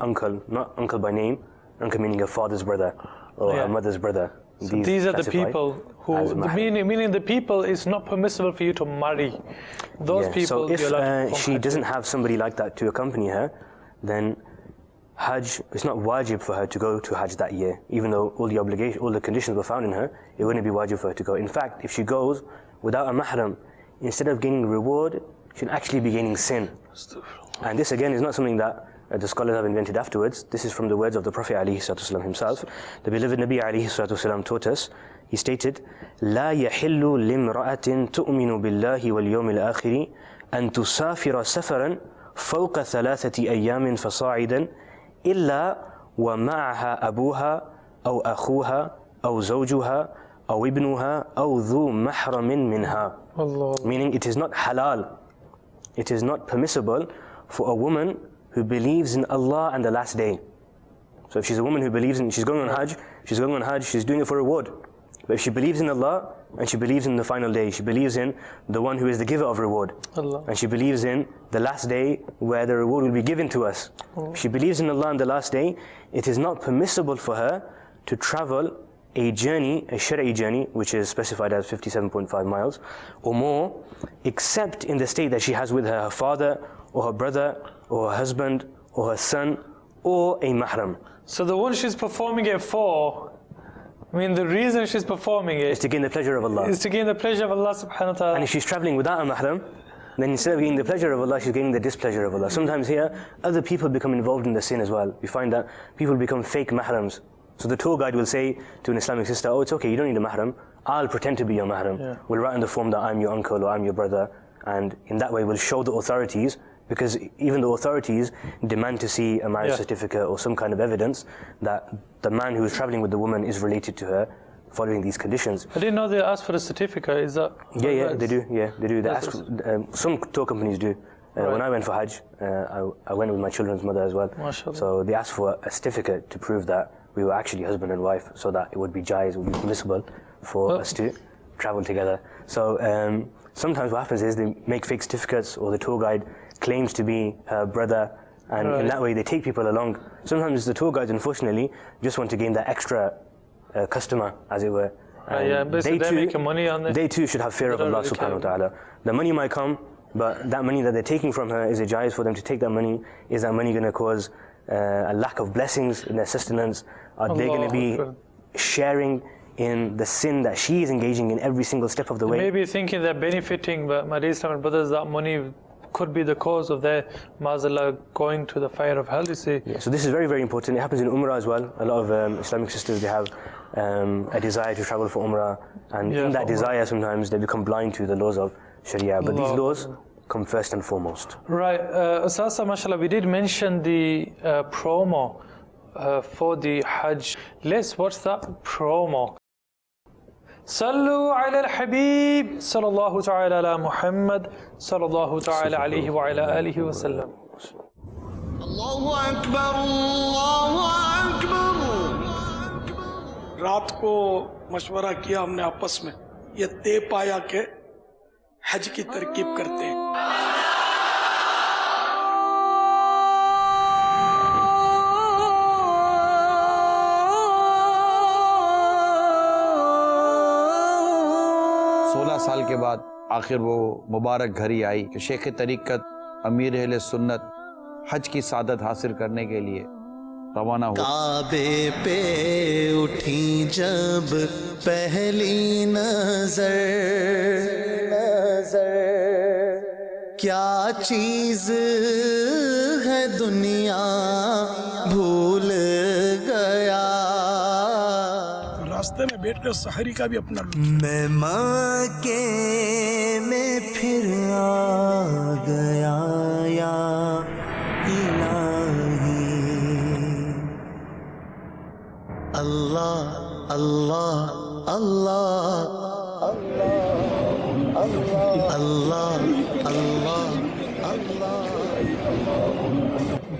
uncle, not uncle by name, uncle meaning her father's brother or her mother's brother. So these are the people who, meaning the people is not permissible for you to marry. Those people. So if she doesn't have somebody like that to accompany her, then Hajj, it's not wajib for her to go to Hajj that year, even though all the conditions were found in her, it wouldn't be wajib for her to go. In fact, if she goes without a mahram, instead of gaining reward, she'll actually be gaining sin. And this again is not something that the scholars have invented afterwards. This is from the words of the Prophet ﷺ himself. The beloved Nabi ﷺ taught us, he stated, لا يحل لامرأة تؤمن بالله واليوم الآخر أن تسافر سفرا فوق 3 أيام فصاعدا إلا ومعها أبوها أو أخوها أو زوجها أو ابنها أو ذو محرم منها. Allah. Meaning it is not halal, it is not permissible for a woman who believes in Allah and the last day. So if she's a woman who believes in, she's going on Hajj, she's doing it for reward. But if she believes in Allah and she believes in the final day, she believes in the one who is the giver of reward, Allah. and she believes in the last day where the reward will be given to us. If she believes in Allah and the last day, it is not permissible for her to travel a journey, a shari'i journey, which is specified as 57.5 miles or more, except in the state that she has with her father or her brother or her husband or her son or a mahram. So the one she's performing it for, I mean, the reason she's performing it It's to gain the pleasure of Allah. is to gain the pleasure of Allah subhanahu wa ta'ala. And if she's traveling without a mahram, then instead of gaining the pleasure of Allah, she's gaining the displeasure of Allah. Sometimes here, other people become involved in the sin as well. We find that people become fake mahrams. So the tour guide will say to an Islamic sister, oh, it's okay, you don't need a mahram. I'll pretend to be your mahram. Yeah. We'll write on the form that I'm your uncle or I'm your brother. And in that way, we'll show the authorities, because even the authorities demand to see a marriage certificate or some kind of evidence that the man who is traveling with the woman is related to her, following these conditions. I didn't know they asked for a certificate. Is that? Yeah, they do. Yeah, they do. They ask, some tour companies do. When I went for Hajj, I went with my children's mother as well. MashaAllah. So they asked for a certificate to prove that we were actually husband and wife, so that it would be jaiz, it would be permissible for us to travel together. So sometimes what happens is they make fake certificates, or the tour guide claims to be her brother, and in that way they take people along. Sometimes the tour guides, unfortunately, just want to gain that extra customer, as it were. Basically they're making money on this. They too should have fear of Allah subhanahu wa ta'ala. The money might come, but that money that they're taking from her, is it jaiz for them to take that money? Is that money going to cause a lack of blessings in their sustenance? Are they going to be sharing in the sin that she is engaging in every single step of the way? Maybe thinking they're benefiting, but my dear Islamic brothers, that money could be the cause of their, ma'azallah, going to the fire of hell, you see. Yeah, so this is very, very important. It happens in Umrah as well. A lot of Islamic sisters, they have a desire to travel for Umrah, and in that desire sometimes they become blind to the laws of Sharia. But these laws come first and foremost. Right, Asasa, mashallah, we did mention the promo for the Hajj. Let's watch that promo. Sallu ala al-Habib, sallallahu ta'ala ala Muhammad, sallallahu ta'ala alayhi wa ala alihi wa sallam. Allahu Akbar, Allahu Akbar. रात को मशवरा किया हमने आपस में, ये तय पाया कि हज की तरकीब करते हैं। साल के बाद आखिर वो मुबारक घड़ी आई कि शेख तरीक़त अमीर अहले सुन्नत हज की सादत हासिल करने के लिए रवाना हुआ। काबे पे उठी जब पहली नजर, क्या चीज है दुनिया भूल गया। रास्ते में बैठकर सहरी का भी अपना मैं मक्के में फिर आ गया या इलाही। अल्लाह अल्लाह अल्लाह अल्लाह अल्लाह अल्लाह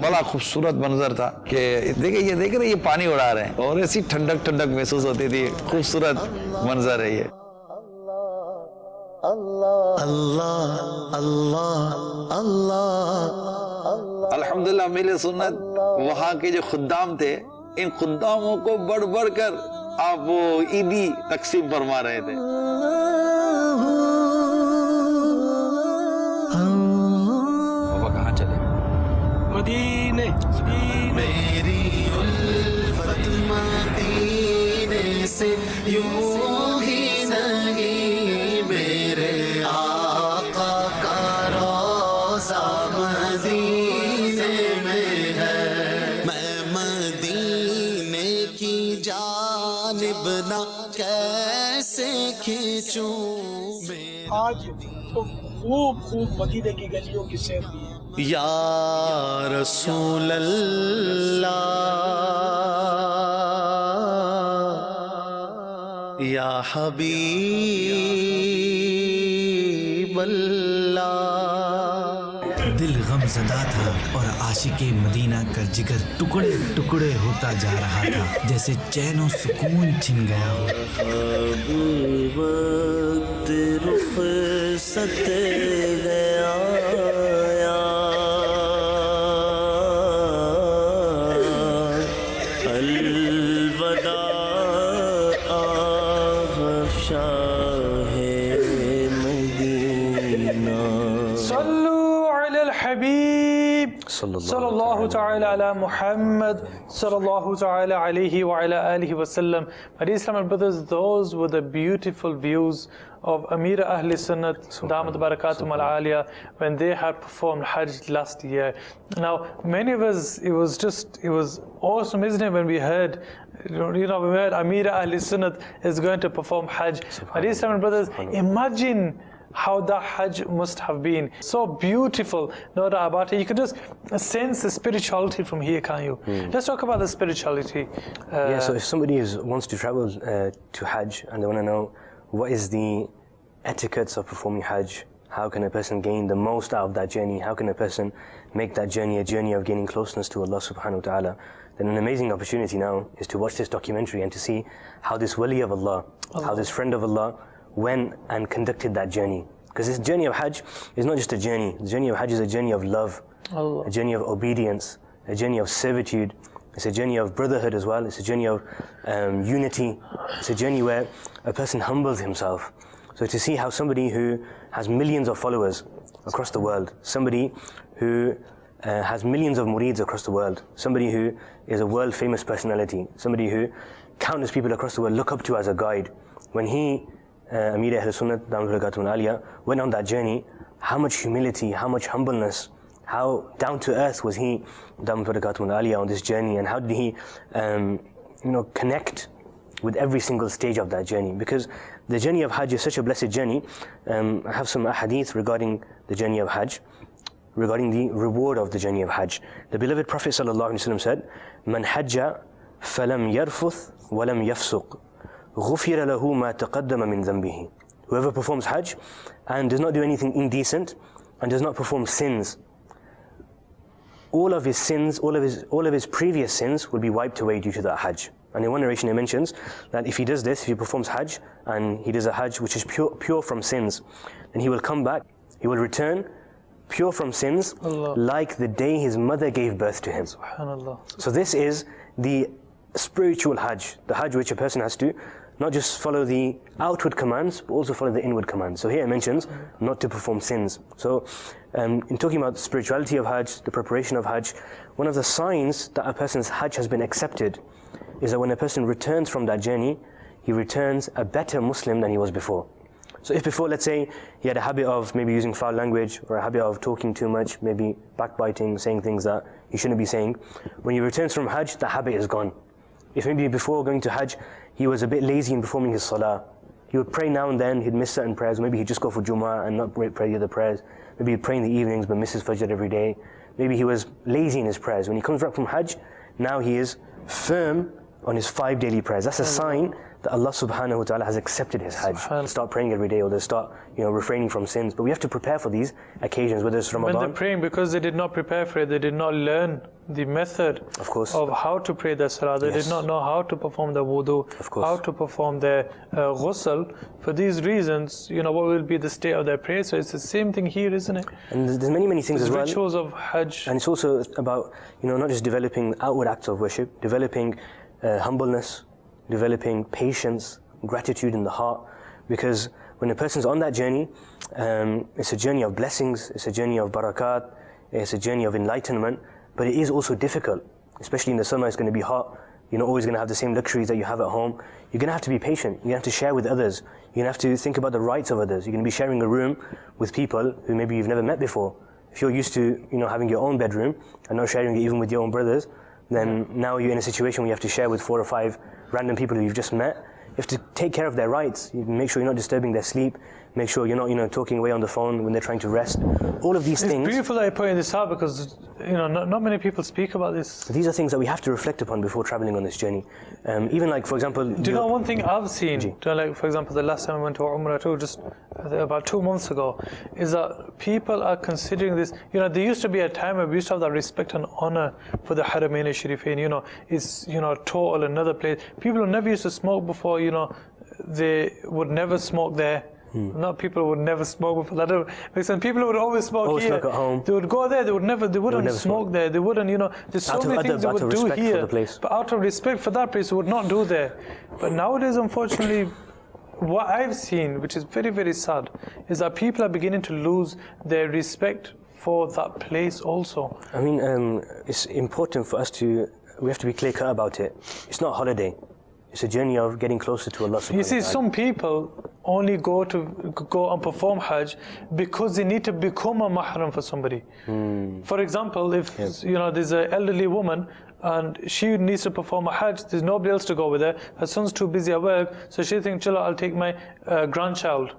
बड़ा खूबसूरत मंजर था कि देखिए देख रहे ये पानी उड़ा रहे हैं और ऐसी ठंडक ठंडक महसूस होती थी। खूबसूरत मंजर है ये। अल्लाह अल्लाह अल्लाह। अल्हम्दुलिल्लाह मेरे सुन्नत वहाँ के जो खुद्दाम थे, इन खुद्दामों को बढ़ बढ़ कर आप वो ईदी तकसीम फरमा रहे थे। पापा कहाँ चले? मदीने। मेरी उल्फत मदीने से यूं ही नहीं, मेरे आका का रोज़ा मदीने में है। मैं मदीने की जानिब ना कैसे खींचूं, आज तो खूब मदीने की गलियों की सैर की है। या रसूल अल्लाह, या हबीब अल्लाह। दिल गमज़दा था और आशिक़े मदीना का जिगर टुकड़े टुकड़े होता जा रहा था, जैसे चैन और सुकून छिन गया हो। वक्त रुख़सत गया, अलवदा शाहे मदीना। सल्लु अलल हबीब सल्लल्लाहु ta'ala ala Muhammad sallallahu ta'ala alayhi wa ala alihi wa sallam. My dear Islam brothers, those were the beautiful views of Amira Ahli Sunnat Damat Barakatum Al-Aliyah when they had performed Hajj last year. Now many of us, it was awesome, isn't it, when we heard Amira Ahli Sunnat is going to perform Hajj. My dear Islam brothers, imagine how the Hajj must have been. So beautiful, no doubt about it. You can just sense the spirituality from here, can't you? Let's talk about the spirituality. Yeah, so if somebody wants to travel to Hajj and they want to know what is the etiquettes of performing Hajj, how can a person gain the most out of that journey, how can a person make that journey a journey of gaining closeness to Allah subhanahu wa ta'ala, then an amazing opportunity now is to watch this documentary and to see how this wali of Allah, how this friend of Allah went and conducted that journey. Because this journey of Hajj is not just a journey. The journey of Hajj is a journey of love, a journey of obedience, a journey of servitude. It's a journey of brotherhood as well. It's a journey of unity. It's a journey where a person humbles himself. So to see how somebody who has millions of followers across the world, somebody who has millions of murids across the world, somebody who is a world famous personality, somebody who countless people across the world look up to as a guide, when he Amir Ahl Sunnat Aliyah went on that journey, how much humility, how much humbleness, how down to earth was he Aliyah on this journey, and how did he connect with every single stage of that journey. Because the journey of Hajj is such a blessed journey. I have some ahadith regarding the journey of Hajj, regarding the reward of the journey of Hajj. The beloved Prophet ﷺ said, "Man hajja falam yarfuth walam yafsuq, غُفِرَ لَهُ مَا تَقَدَّمَ مِنْ ذَنْبِهِ." Whoever performs Hajj and does not do anything indecent and does not perform sins, all of his sins, all of his previous sins will be wiped away due to that Hajj. And in one narration it mentions that if he does this, if he performs Hajj and he does a Hajj which is pure from sins, then he will come back, he will return pure from sins, like the day his mother gave birth to him. Subhanallah. So this is the spiritual Hajj, the Hajj which a person has to not just follow the outward commands, but also follow the inward commands. So here it mentions not to perform sins. So in talking about the spirituality of Hajj, the preparation of Hajj, one of the signs that a person's Hajj has been accepted is that when a person returns from that journey, he returns a better Muslim than he was before. So if before, let's say, he had a habit of maybe using foul language, or a habit of talking too much, maybe backbiting, saying things that he shouldn't be saying, when he returns from Hajj, the habit is gone. If maybe before going to Hajj, he was a bit lazy in performing his salah, he would pray now and then, he'd miss certain prayers, maybe he'd just go for Jummah and not pray the other prayers, maybe he'd pray in the evenings but miss his Fajr every day, maybe he was lazy in his prayers. When he comes back from Hajj, now he is firm on his 5 daily prayers. That's a sign that Allah subhanahu wa ta'ala has accepted his Hajj. Start praying every day, or they start refraining from sins. But we have to prepare for these occasions, whether it's Ramadan. When they're praying, because they did not prepare for it, they did not learn the method of how to pray the salah. They did not know how to perform the wudu, how to perform their ghusl. For these reasons, what will be the state of their prayer. So it's the same thing here, isn't it? And there's many things as well. Rituals of Hajj. And it's also about, not just developing outward acts of worship, developing humbleness, developing patience, gratitude in the heart. Because when a person's on that journey, it's a journey of blessings, it's a journey of barakat, it's a journey of enlightenment, but it is also difficult. especially in the summer, it's going to be hot. You're not always going to have the same luxuries that you have at home. You're going to have to be patient. You're going to have to share with others. You're going to have to think about the rights of others. You're going to be sharing a room with people who maybe you've never met before. If you're used to, having your own bedroom and not sharing it even with your own brothers, then now you're in a situation where you have to share with 4 or 5 random people who you've just met. You have to take care of their rights. You make sure you're not disturbing their sleep. Make sure you're not, talking away on the phone when they're trying to rest. All of these things. It's beautiful that you're pointing this out because, not many people speak about this. These are things that we have to reflect upon before traveling on this journey. Even like, for example... Do you know one thing I've seen, like, for example, the last time I went to Umrah too, just about 2 months ago, is that people are considering this, there used to be a time where we used to have that respect and honor for the Haramain Sharifain, it's, total another place. People who never used to smoke before, they would never smoke there. Not people would never smoke before. That don't make sense. People would always smoke here. Smoke at home. They would go there. They wouldn't smoke there. They wouldn't. There's so many things they would do here. But out of respect for that place, they would not do there. But nowadays, unfortunately, what I've seen, which is very, very sad, is that people are beginning to lose their respect for that place also. I mean, it's important for us we have to be clear-cut about it. It's not a holiday. It's a journey of getting closer to Allah subhanahu wa ta'ala. You see, some people only go and perform Hajj because they need to become a mahram for somebody. For example, if there's an elderly woman and she needs to perform a Hajj, there's nobody else to go with her. Her son's too busy at work, so she thinks, "Chalo, I'll take my grandchild."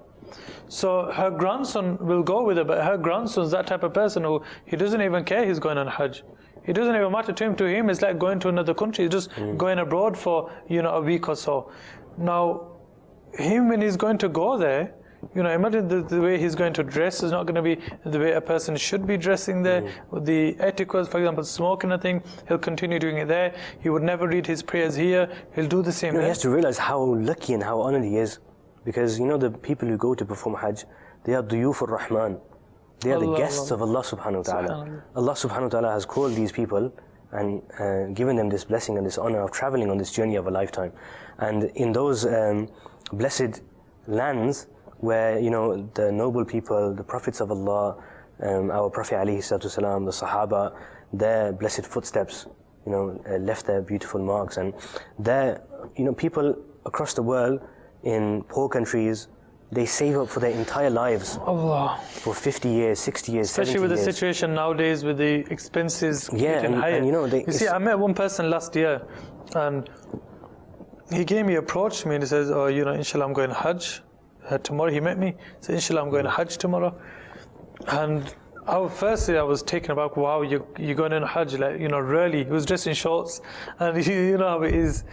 So her grandson will go with her, but her grandson's that type of person who he doesn't even care he's going on Hajj. It doesn't even matter to him. To him, it's like going to another country. He's just going abroad for a week or so. Now, him when he's going to go there, imagine the way he's going to dress is not going to be the way a person should be dressing there. The etiquette, for example, smoking a thing, he'll continue doing it there. He would never read his prayers here. He'll do the same. He has to realize how lucky and how honored he is, because the people who go to perform Hajj, they are Duyuf ar-Rahman. They are the guests of Allah subhanahu wa ta'ala. Allah subhanahu wa ta'ala has called these people and given them this blessing and this honor of traveling on this journey of a lifetime. And in those blessed lands where, the noble people, the prophets of Allah, our Prophet alayhi salatu wasalam, the Sahaba, their blessed footsteps, left their beautiful marks. And there, people across the world in poor countries, they save up for their entire lives. Allah. For 50 years, 60 years, especially 70 with years. The situation nowadays with the expenses getting higher. And you see, I met one person last year and he approached me and he says, "Oh, inshallah, I'm going to Hajj tomorrow." He met me. He said, "Inshallah, I'm going to Hajj tomorrow." And firstly, I was taken aback. Wow, you're going on Hajj? Like, really? He was dressed in shorts, and you know how it is.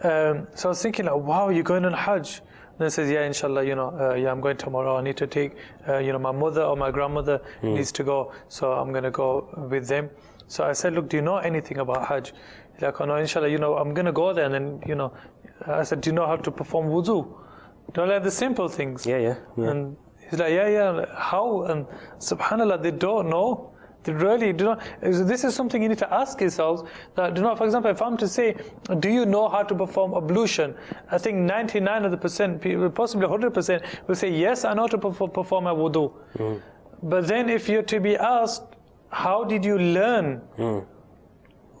So I was thinking, like, wow, you're going on Hajj? And he says, "Yeah, inshallah, I'm going tomorrow. I need to take, my mother or my grandmother needs to go, so I'm going to go with them." So I said, "Look, do you know anything about Hajj?" He's like, "Oh no, inshallah, I'm going to go there." And then, I said, "Do you know how to perform wudu? Like the simple things?" Yeah. And he's like, yeah. Like, how? And subhanallah, they don't know. They really do not. This is something you need to ask yourselves. That for example, if I'm to say, "Do you know how to perform ablution?" I think 99% people, possibly 100%, will say, "Yes, I know to perform a wudu." But then if you're to be asked, "How did you learn?"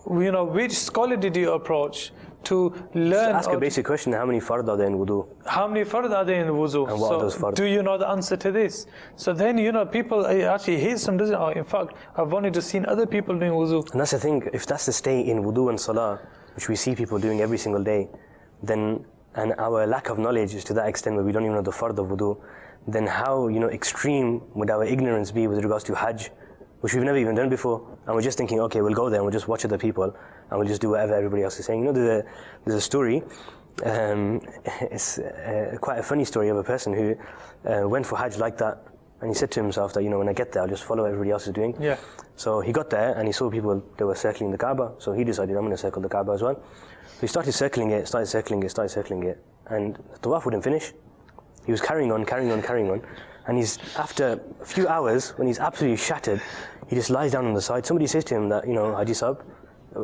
Which scholar did you approach to learn? Ask a basic question: how many fard are there in wudu? How many fard are there in wudu? And what are those fard? Do you know the answer to this? So then, people actually hate some, doesn't it? Oh, in fact, I've only just seen other people doing wudu. And that's the thing, if that's the stay in wudu and salah, which we see people doing every single day, then, and our lack of knowledge is to that extent where we don't even know the fard of wudu, then how, extreme would our ignorance be with regards to Hajj, which we've never even done before, and we're just thinking, okay, we'll go there and we'll just watch other people and we'll just do whatever everybody else is saying. There's a story, it's quite a funny story of a person who went for Hajj like that, and he said to himself that, when I get there, I'll just follow what everybody else is doing. Yeah. So he got there and he saw people that were circling the Kaaba, so he decided, I'm going to circle the Kaaba as well. So he started circling it, and the tawaf wouldn't finish. He was carrying on, and after a few hours, when he's absolutely shattered, he just lies down on the side. Somebody says to him that, Haji Sahib,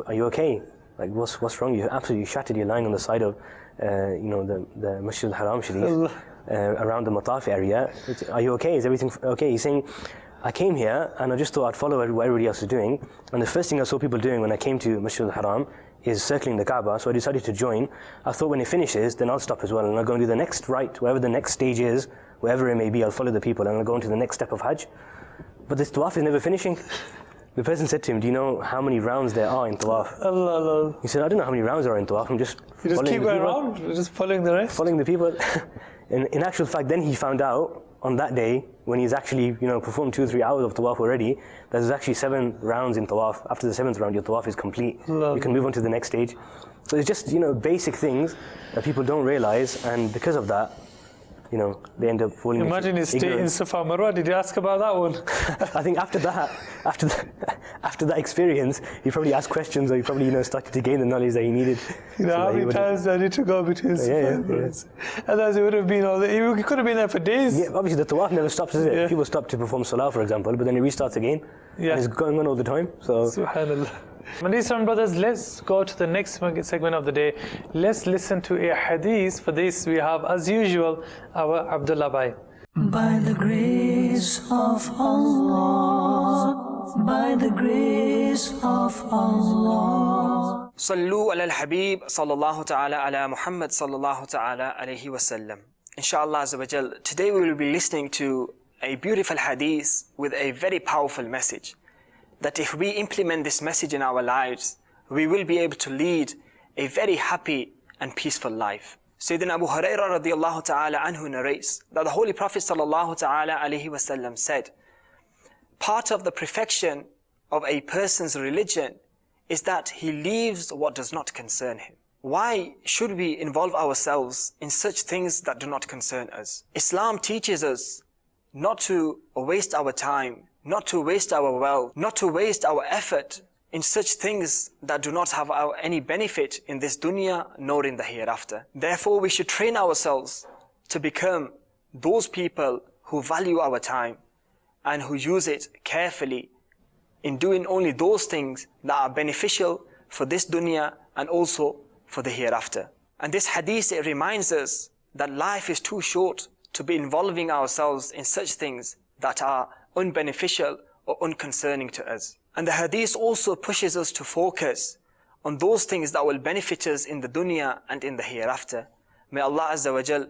are you okay? Like, what's wrong? You're absolutely shattered. You're lying on the side of, the Masjid al-Haram Sharif, around the Mataf area. Are you okay? Is everything okay? He's saying, I came here and I just thought I'd follow what everybody else is doing. And the first thing I saw people doing when I came to Masjid al-Haram is circling the Kaaba, so I decided to join. I thought when it finishes, then I'll stop as well, and I'll go and do the next rite, wherever the next stage is, wherever it may be, I'll follow the people, and I'll go into the next step of Hajj. But this tawaf is never finishing. The person said to him, do you know how many rounds there are in tawaf? Allah. He said, I don't know how many rounds there are in tawaf, I'm just You just following keep the going people. around, you're just following the rest. Following the people. In actual fact, then he found out on that day, when he's actually, performed 2 or 3 hours of tawaf already, there's actually 7 rounds in tawaf. After the 7th round, your tawaf is complete. You can move on to the next stage. So it's just, basic things that people don't realize, and because of that, they end up falling Imagine his stay in Safa Marwa. Did you ask about that one? I think after that experience, he probably asked questions, or he probably, started to gain the knowledge that he needed. How many times I need to go between Safa and Marwa? Otherwise, it would have been all day. You could have been there for days. Yeah, obviously the tawaf never stops, does it? Yeah. People stop to perform salah, for example, but then it restarts again. Yeah. And it's going on all the time. So. Subhanallah. My brothers, let's go to the next segment of the day. Let's listen to a hadith. For this, we have, as usual, our Abdullah Bhai. By the grace of Allah, by the grace of Allah. Sallu ala al-Habib sallallahu ta'ala ala Muhammad sallallahu ta'ala alayhi wa sallam. Inshallah Azza wa Jal, today we will be listening to a beautiful hadith with a very powerful message. That if we implement this message in our lives, we will be able to lead a very happy and peaceful life. Sayyidina Abu Hurairah radiyallahu ta'ala anhu narrates that the Holy Prophet sallallahu ta'ala alayhi wa sallam said, part of the perfection of a person's religion is that he leaves what does not concern him. Why should we involve ourselves in such things that do not concern us? Islam teaches us not to waste our time, not to waste our wealth, not to waste our effort in such things that do not have any benefit in this dunya nor in the hereafter. Therefore, we should train ourselves to become those people who value our time and who use it carefully in doing only those things that are beneficial for this dunya and also for the hereafter. And this hadith, it reminds us that life is too short to be involving ourselves in such things that are unbeneficial or unconcerning to us. And the hadith also pushes us to focus on those things that will benefit us in the dunya and in the hereafter. May Allah Azza wa Jal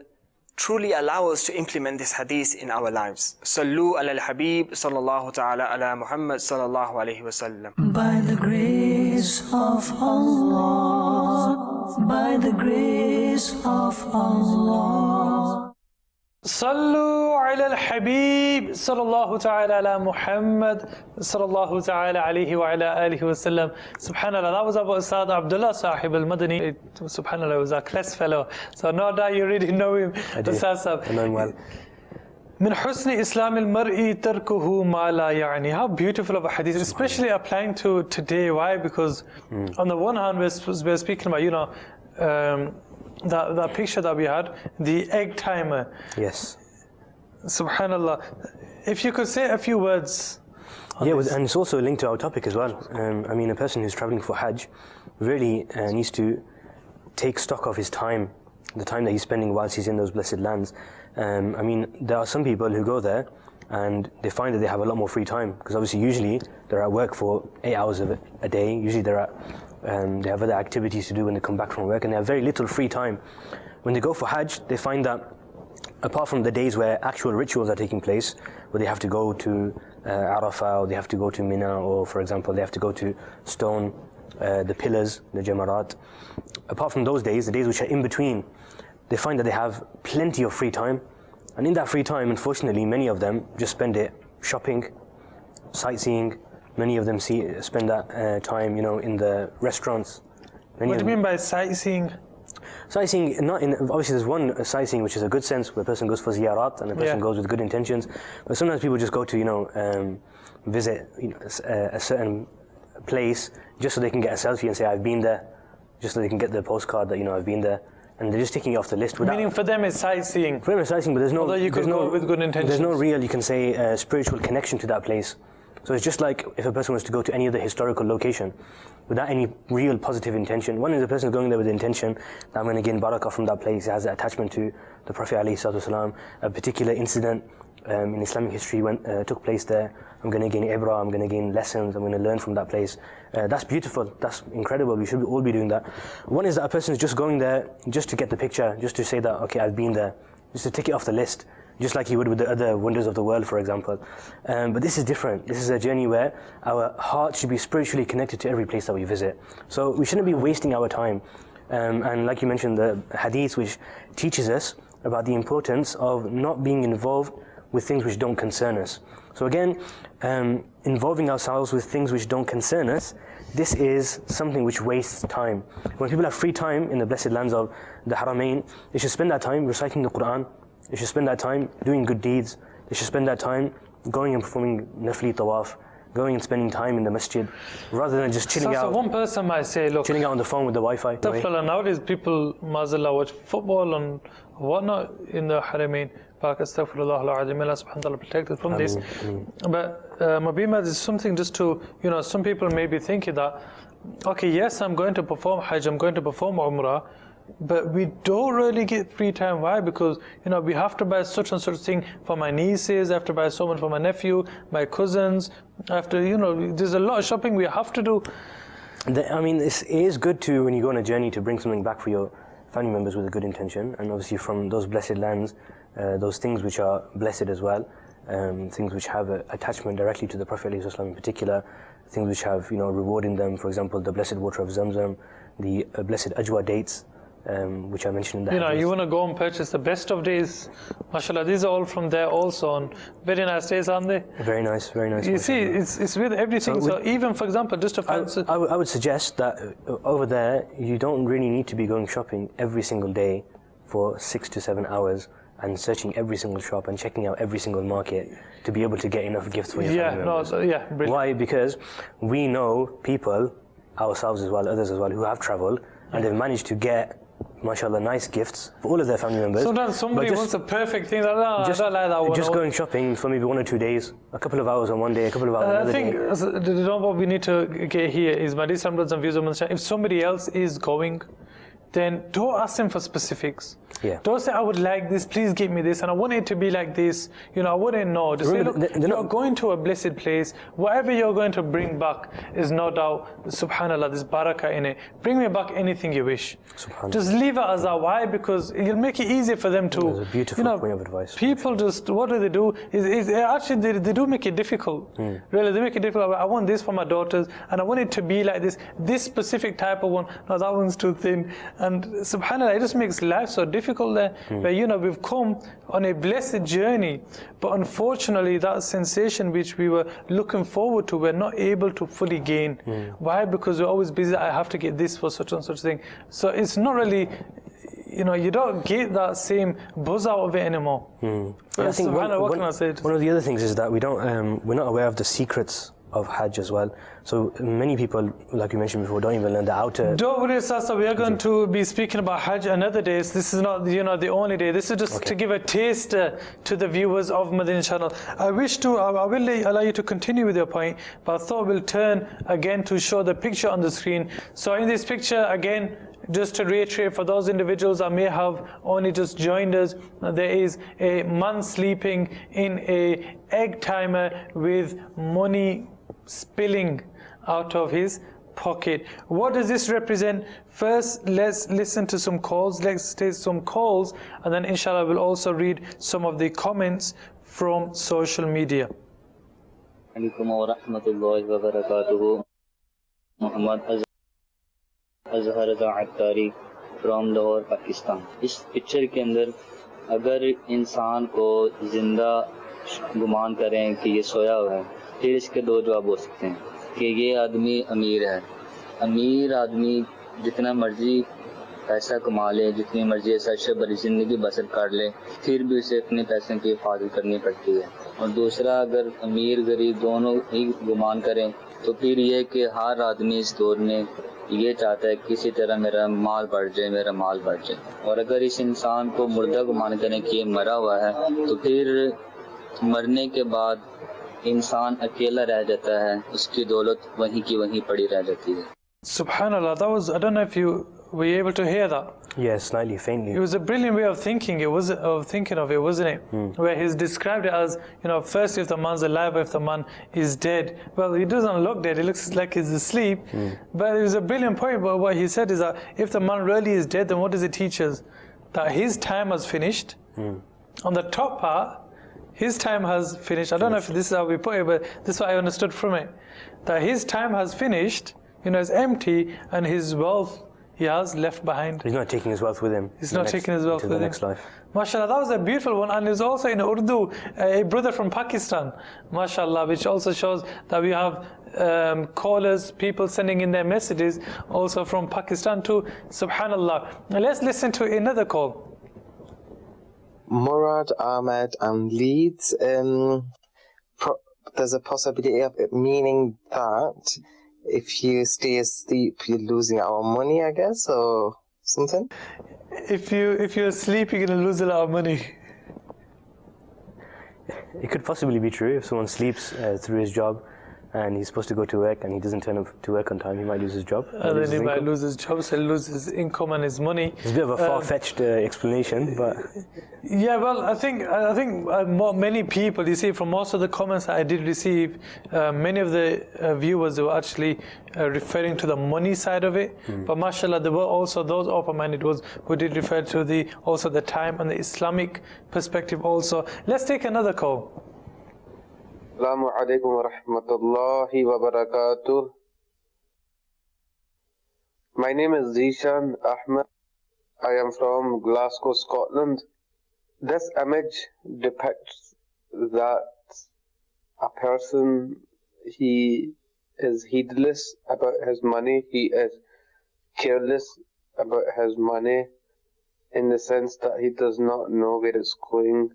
truly allow us to implement this hadith in our lives. Sallu ala al-Habib sallallahu ta'ala ala Muhammad sallallahu alayhi wa sallam. By the grace of Allah, by the grace of Allah. Sallu ala al-Habib sallallahu ta'ala ala Muhammad sallallahu ta'ala alayhi wa ala alihi wa sallam. Subhanallah, that was about Ustad Abdullah Sahib al-Madani. Subhanallah, was our class fellow. So no doubt you already know him. I do. I know him well. من حسن إسلام المرء تركه ما لا يعني. How beautiful of a hadith, especially applying to today. Why? Because on the one hand, we're speaking about, that picture that we had, the egg timer. Yes. Subhanallah. If you could say a few words. And it's also linked to our topic as well. I mean, a person who's traveling for Hajj really needs to take stock of his time, the time that he's spending whilst he's in those blessed lands. I mean, there are some people who go there and they find that they have a lot more free time, because obviously usually they're at work for 8 hours of a day. Usually they have other activities to do when they come back from work, and they have very little free time. When they go for Hajj, they find that apart from the days where actual rituals are taking place, where they have to go to Arafah, or they have to go to Mina, or for example they have to go to stone the pillars, the Jamarat. Apart from those days, the days which are in between, they find that they have plenty of free time. And in that free time, unfortunately, many of them just spend it shopping, sightseeing. Many of them spend that time, in the restaurants. What do you mean by sightseeing? Sightseeing, obviously there's one sightseeing which is a good sense, where a person goes for ziyarat and a person goes with good intentions. But sometimes people just go to, visit a certain place just so they can get a selfie and say, I've been there, just so they can get the postcard that, I've been there. And they're just ticking it off the list. Meaning for them it's sightseeing. For them it's sightseeing, but there's no with good intentions. There's no real, you can say, spiritual connection to that place. So it's just like if a person was to go to any other historical location without any real positive intention. One is a person going there with the intention that I'm going to gain barakah from that place. It has an attachment to the Prophet ﷺ, a particular incident in Islamic history took place there. I'm going to gain ibrah, I'm going to gain lessons, I'm going to learn from that place. That's beautiful, that's incredible, we should all be doing that. One is that a person is just going there just to get the picture, just to say that, okay, I've been there, just to tick it off the list, just like you would with the other wonders of the world, for example. But this is different. This is a journey where our heart should be spiritually connected to every place that we visit. So we shouldn't be wasting our time. And like you mentioned, the hadith which teaches us about the importance of not being involved with things which don't concern us. So again, involving ourselves with things which don't concern us, this is something which wastes time. When people have free time in the blessed lands of the Haramain, they should spend that time reciting the Quran, they should spend that time doing good deeds, they should spend that time going and performing nafli tawaf, going and spending time in the masjid, rather than just chilling out. So one person might say, look, chilling out on the phone with the Wi-Fi. Nowadays people, Mazallah, watch football and whatnot in the Haramain. Astaghfirullah al-Azim, Allah subhanahu wa ta'ala protect us from this. But Mabima, is something just to, some people may be thinking that, okay, yes, I'm going to perform Hajj, I'm going to perform Umrah, but we don't really get free time. Why? Because, we have to buy such and such thing for my nieces, I have to buy so much for my nephew, my cousins, after, there's a lot of shopping we have to do. It is good to, when you go on a journey, to bring something back for your family members with a good intention, and obviously from those blessed lands, those things which are blessed as well, things which have an attachment directly to the Prophet ﷺ in particular, things which have reward in them, for example the blessed water of Zamzam, the blessed ajwa dates, which I mentioned in the hadith. You want to go and purchase the best of days. MashaAllah, these are all from there also, and very nice days, aren't they? Very nice, very nice. You see, it's with everything. So even, for example, just a fancy... I would suggest that over there, you don't really need to be going shopping every single day for 6 to 7 hours and searching every single shop and checking out every single market to be able to get enough gifts for your family members. Brilliant. Why? Because we know people, ourselves as well, others as well, who have travelled and they've managed to get, mashallah, nice gifts for all of their family members. Sometimes somebody wants a perfect thing, I don't like that one. Just going shopping for maybe 1 or 2 days, a couple of hours on one day, a couple of hours on another day. I think what we need to get here is, my dear brothers and viewers, if somebody else is going, then don't ask them for specifics. Don't say, I would like this, please give me this, and I want it to be like this. I wouldn't know. Just say, look, you're going to a blessed place. Whatever you're going to bring back is no doubt, subhanAllah, there's barakah in it. Bring me back anything you wish. Just leave it as that. Why? Because it'll make it easier for them to... That's a beautiful point of advice. People just, what do? Actually, they do make it difficult. Really, they make it difficult. I want this for my daughters, and I want it to be like this specific type of one. No, that one's too thin. And subhanAllah, it just makes life so difficult there. Where, we've come on a blessed journey, but unfortunately that sensation which we were looking forward to, we're not able to fully gain. Why? Because we're always busy, I have to get this for such and such thing. So it's not really, you don't get that same buzz out of it anymore. I think one of the other things is that we're not aware of the secrets of Hajj as well. So many people, like you mentioned before, don't even learn the outer... Don't worry, Sasa, we are going to be speaking about Hajj another day. This is not the only day. This is just to give a taste to the viewers of Madani Channel. I will allow you to continue with your point, but I thought we'll turn again to show the picture on the screen. So in this picture, again, just to reiterate for those individuals that may have only just joined us, there is a man sleeping in a egg timer with money spilling out of his pocket. What does this represent? First, let's listen to some calls. Let's take some calls, and then inshallah we'll also read some of the comments from social media. Alaikum wa rahmatullahi wa barakatuhu. Muhammad Azhar Attari from Lahore, Pakistan. इस picture के अंदर अगर इंसान को जिंदा गुमान करें कि ये सोया हुआ है, फिर इसके दो जवाब हो सकते हैं कि ये आदमी अमीर है। अमीर आदमी जितना मर्जी पैसा कमा ले, जितनी मर्जी ऐसा भरी ज़िंदगी बसर कर ले, फिर भी उसे अपने पैसे की हिफाजत करनी पड़ती है। और दूसरा, अगर अमीर गरीब दोनों ही गुमान करें तो फिर ये कि हर आदमी इस दौर में ये चाहता है किसी तरह मेरा माल बढ़ जाए, मेरा माल बढ़ जाए। और अगर इस इंसान को मुर्दा गुमान करें कि ये मरा हुआ है, तो फिर मरने के बाद इंसान अकेला रह जाता है, उसकी दौलत वहीं की वहीं पड़ी रह जाती है। Subhanallah, that was, I don't know if you Were you able to hear that? Yes, slightly, faintly. It was a brilliant way of thinking. Thinking of it, wasn't it? Where he's described it as, first if the man's alive, or if the man is dead. Well, he doesn't look dead. He looks like he's asleep. But it was a brilliant point. But what he said is that if the man really is dead, then what does it teach us? That his time has finished. On the top part, his time has finished. I don't know if this is how we put it, but this is what I understood from it. That his time has finished. It's empty, and his wealth he has left behind. He's not taking his wealth with him. He's not taking his wealth with him. The next life. MashaAllah, that was a beautiful one, and it's also in Urdu, a brother from Pakistan, MashaAllah, which also shows that we have callers, people sending in their messages, also from Pakistan too. Subhanallah. Now let's listen to another call. Murad, Ahmed, and Leeds. There's a possibility of it meaning that if you stay asleep, you're losing out on money, I guess, or something. If you're asleep, you're gonna lose a lot of money. It could possibly be true. If someone sleeps through his job, and he's supposed to go to work, and he doesn't turn up to work on time, he might lose his job. And then he might lose his job, so he'll lose his income and his money. It's a bit of a far-fetched explanation, but yeah, well, I think many people, you see, from most of the comments I did receive, many of the viewers were actually referring to the money side of it. But mashallah, there were also those open-minded ones who did refer to the time and the Islamic perspective also. Let's take another call. Assalamu alaikum wa rahmatullahi wa barakatuh. My name is Zishan Ahmed. I am from Glasgow, Scotland. This image depicts that a person, he is heedless about his money. He is careless about his money in the sense that he does not know where it's going,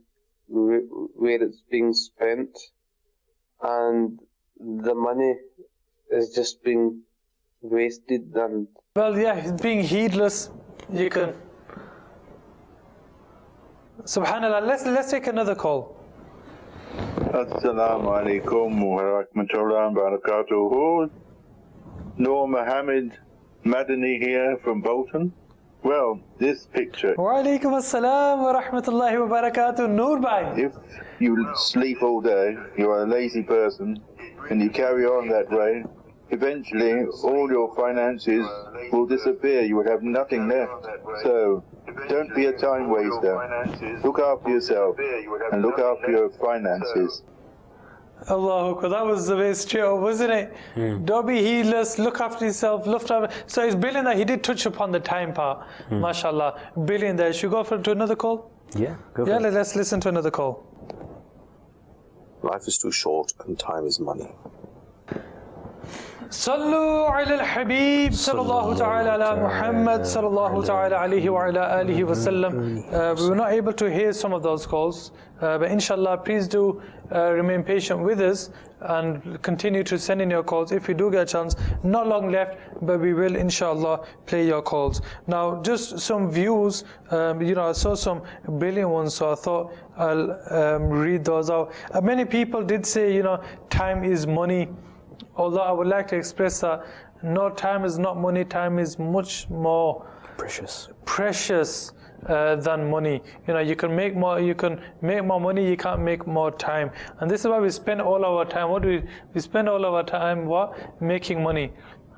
where it's being spent. And the money is just being wasted. And well, yeah, he's being heedless. You can. Subhanallah. Let's take another call. Assalamu alaikum wa rahmatullahi wa barakatuh. Noor Mohammed Madani here from Bolton. Well, this picture. Wa alaikum assalam wa rahmatullahi wa barakatuh. Noor bhai. If you sleep all day, you are a lazy person, and you carry on that way, eventually all your finances will disappear. You will have nothing left. So, don't be a time waster. Look after yourself and look after your finances. Allahu Akbar, that was the way straight up, wasn't it? Don't be heedless, look after yourself, look after. So it's brilliant that he did touch upon the time part. MashaAllah, brilliant there. Should we go to another call? Yeah, go for it. Let's listen to another call. Life is too short and time is money. صلوا على الحبيب صلى الله تعالى على محمد صلى الله تعالى عليه وعلى آله وسلم. We were not able to hear some of those calls, but inshallah, please do remain patient with us and continue to send in your calls if you do get a chance. Not long left, but we will inshallah play your calls. Now, just some views. I saw some brilliant ones, so I thought I'll read those out. Many people did say, time is money. Although I would like to express that no, time is not money. Time is much more precious than money. You can make more. You can make more money. You can't make more time. And this is why we spend all our time. What do we spend all our time? What? Making money.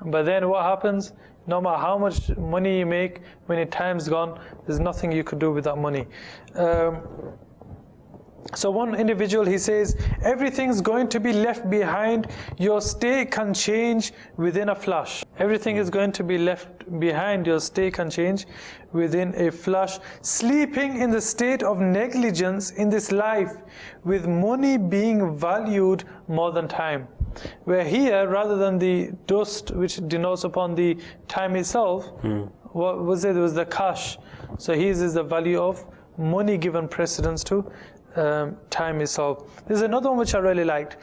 But then what happens? No matter how much money you make, when your time's gone, there's nothing you could do with that money. So one individual, he says, everything's going to be left behind. Your state can change within a flash. Everything is going to be left behind. Your state can change within a flash. Sleeping in the state of negligence in this life, with money being valued more than time. Where here, rather than the dust, which denotes upon the time itself, what was it? It was the cash. So his is the value of money given precedence to time itself. There's another one which I really liked.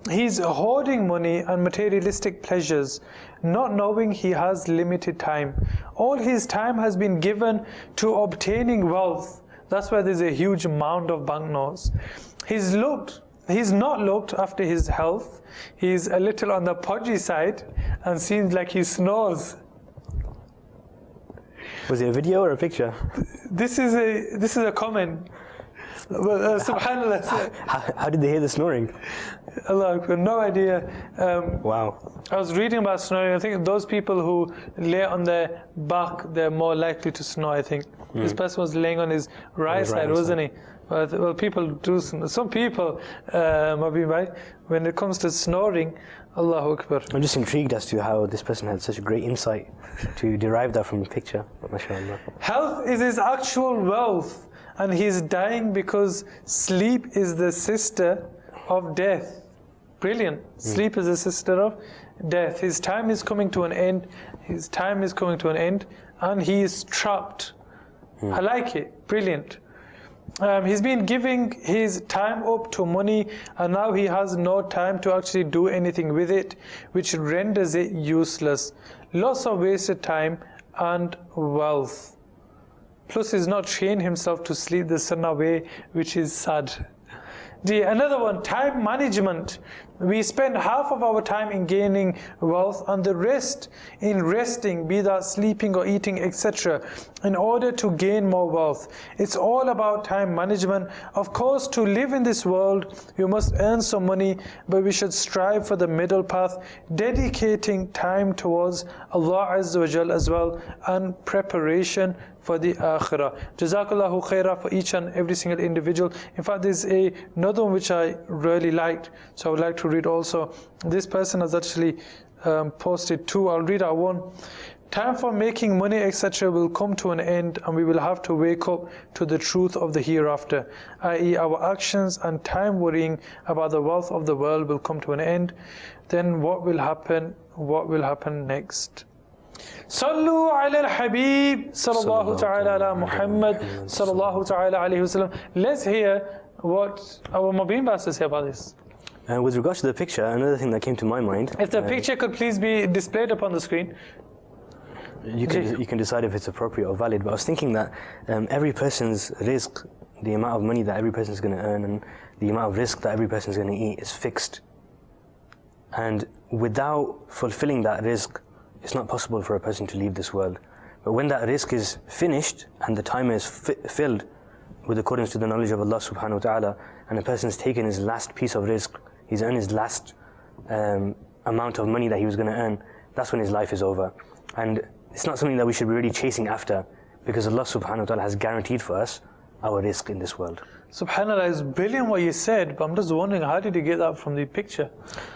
He's hoarding money and materialistic pleasures, not knowing he has limited time. All his time has been given to obtaining wealth. That's why there's a huge mound of banknotes. He's not looked after his health. He's a little on the podgy side and seems like he snores. Was it a video or a picture? This is a comment. Subhanallah. How did they hear the snoring? Allah Akbar, no idea. Wow. I was reading about snoring. I think those people who lay on their back, they're more likely to snore, I think. This person was laying on his right side, wasn't he? Well, people do. Some people, when it comes to snoring, Allahu Akbar. I'm just intrigued as to how this person had such a great insight to derive that from a picture. MashaAllah. Health is his actual wealth, and he's dying because sleep is the sister of death. Brilliant. Sleep is the sister of death. His time is coming to an end. His time is coming to an end, and he is trapped. I like it. Brilliant. He's been giving his time up to money, and now he has no time to actually do anything with it, which renders it useless. Lots of wasted time and wealth. Plus, he's not trained himself to sleep the Sunnah way, which is sad. Another one, time management. We spend half of our time in gaining wealth and the rest in resting, be that sleeping or eating, etc., in order to gain more wealth. It's all about time management. Of course, to live in this world, you must earn some money, but we should strive for the middle path, dedicating time towards Allah Azza wa Jal as well, and preparation for the akhirah. Jazakallahu khairah for each and every single individual. In fact, there's another one which I really liked, so I would like to read also. This person has actually posted two. I'll read out one. Time for making money, etc. will come to an end, and we will have to wake up to the truth of the hereafter, i.e. our actions and time worrying about the wealth of the world will come to an end. Then what will happen? What will happen next? Sallu ala al-Habib sallallahu ta'ala ala Muhammad sallallahu ta'ala alayhi wasallam. Let's hear what our Mubin Bas says about this. With regards to the picture, another thing that came to my mind. If the picture could please be displayed upon the screen. You can decide if it's appropriate or valid, but I was thinking that every person's rizq, the amount of money that every person is going to earn and the amount of rizq that every person is going to eat is fixed. And without fulfilling that rizq, it's not possible for a person to leave this world. But when that rizq is finished and the time is filled with accordance to the knowledge of Allah subhanahu wa ta'ala, and a person's taken his last piece of rizq, he's earned his last amount of money that he was going to earn, that's when his life is over. And it's not something that we should be really chasing after, because Allah subhanahu wa ta'ala has guaranteed for us our rizq in this world. SubhanAllah, it's brilliant what you said, but I'm just wondering, how did you get that from the picture?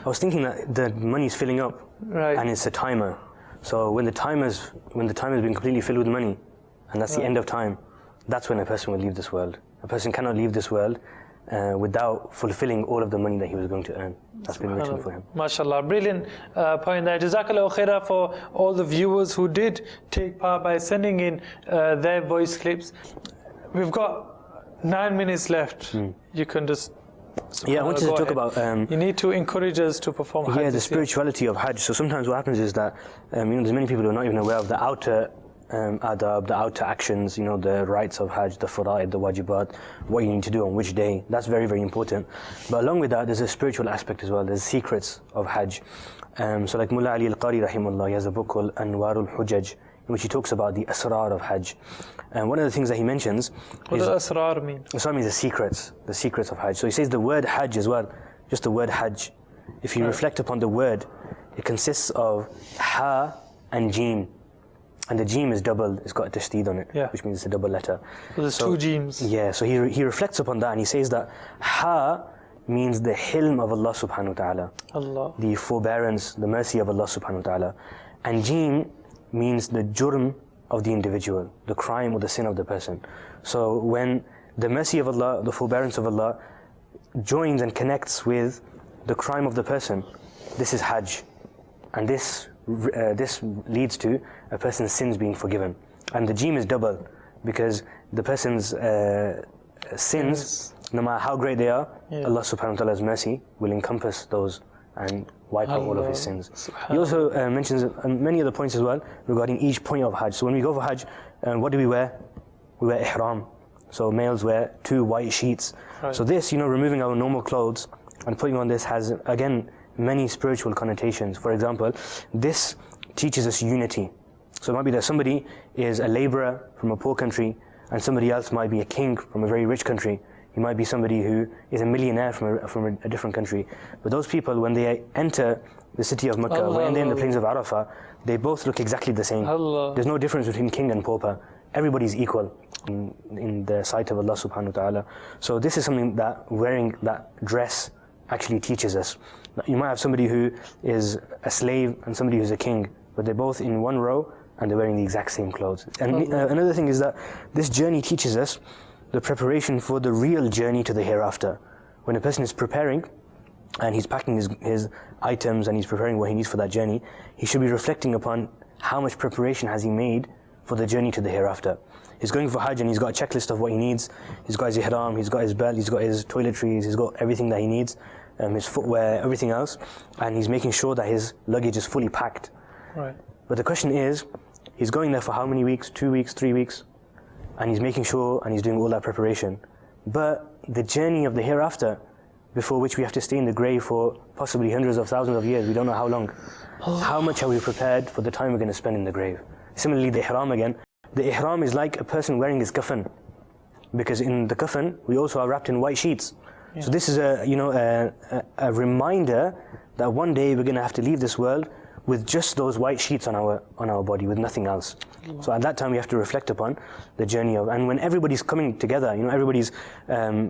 I was thinking that the money's filling up, and it's a timer. So when the time has been completely filled with money, and that's the end of time, that's when a person will leave this world. A person cannot leave this world without fulfilling all of the money that he was going to earn. That's been written for him. MashaAllah, brilliant point there. Jazakallahu khairah for all the viewers who did take part by sending in their voice clips. We've got 9 minutes left. You can just... Yeah, I wanted to talk about... you need to encourage us to perform Hajj. Yeah, the spirituality of Hajj. So sometimes what happens is that, there's many people who are not even aware of the outer adab, the outer actions, the rites of Hajj, the fara'id, the wajibat, what you need to do on which day. That's very, very important. But along with that, there's a spiritual aspect as well. There's secrets of Hajj. So like Mullah Ali al-Qari rahimahullah, he has a book called Anwarul Hujjaj, in which he talks about the asrar of Hajj. And one of the things that he mentions what does asrar mean? Asrar means the secrets of Hajj. So he says the word Hajj as well, just the word Hajj. If you reflect upon the word, it consists of ha and jim. And the jim is double, it's got a tashdid on it, which means it's a double letter. So there's two jims. Yeah, so he reflects upon that and he says that ha means the hilm of Allah subhanahu wa ta'ala. Allah. The forbearance, the mercy of Allah subhanahu wa ta'ala. And jim means the jurm of the individual, the crime or the sin of the person. So when the mercy of Allah, the forbearance of Allah joins and connects with the crime of the person, this is Hajj. And this leads to a person's sins being forgiven. And the jim is double, because the person's sins, no matter how great they are, Allah subhanahu wa ta'ala's mercy will encompass those and wipe out all of his sins. He also mentions many other points as well regarding each point of Hajj. So when we go for Hajj, what do we wear? We wear ihram. So males wear 2 white sheets. Right. So this, removing our normal clothes and putting on this has, again, many spiritual connotations. For example, this teaches us unity. So it might be that somebody is a laborer from a poor country, and somebody else might be a king from a very rich country. He might be somebody who is a millionaire from a different country. But those people, when they enter the city of Mecca, when they're in the plains of Arafah, they both look exactly the same. There's no difference between king and pauper. Everybody's equal in the sight of Allah subhanahu wa ta'ala. So this is something that wearing that dress actually teaches us. You might have somebody who is a slave and somebody who's a king, but they're both in one row and they're wearing the exact same clothes. And another thing is that this journey teaches us the preparation for the real journey to the hereafter. When a person is preparing and he's packing his items and he's preparing what he needs for that journey, he should be reflecting upon how much preparation has he made for the journey to the hereafter. He's going for Hajj and he's got a checklist of what he needs. He's got his ihram, he's got his belt, he's got his toiletries, he's got everything that he needs, his footwear, everything else, and he's making sure that his luggage is fully packed. Right. But the question is, he's going there for how many weeks? 2 weeks, 3 weeks? And he's making sure and he's doing all that preparation. But the journey of the hereafter, before which we have to stay in the grave for possibly hundreds of thousands of years, we don't know how long. How much are we prepared for the time we're going to spend in the grave? Similarly, the ihram again. The ihram is like a person wearing his kafan, because in the kafan we also are wrapped in white sheets. Yeah. So this is a reminder that one day we're going to have to leave this world with just those white sheets on our body, with nothing else. So at that time we have to reflect upon the journey of, and when everybody's coming together, everybody's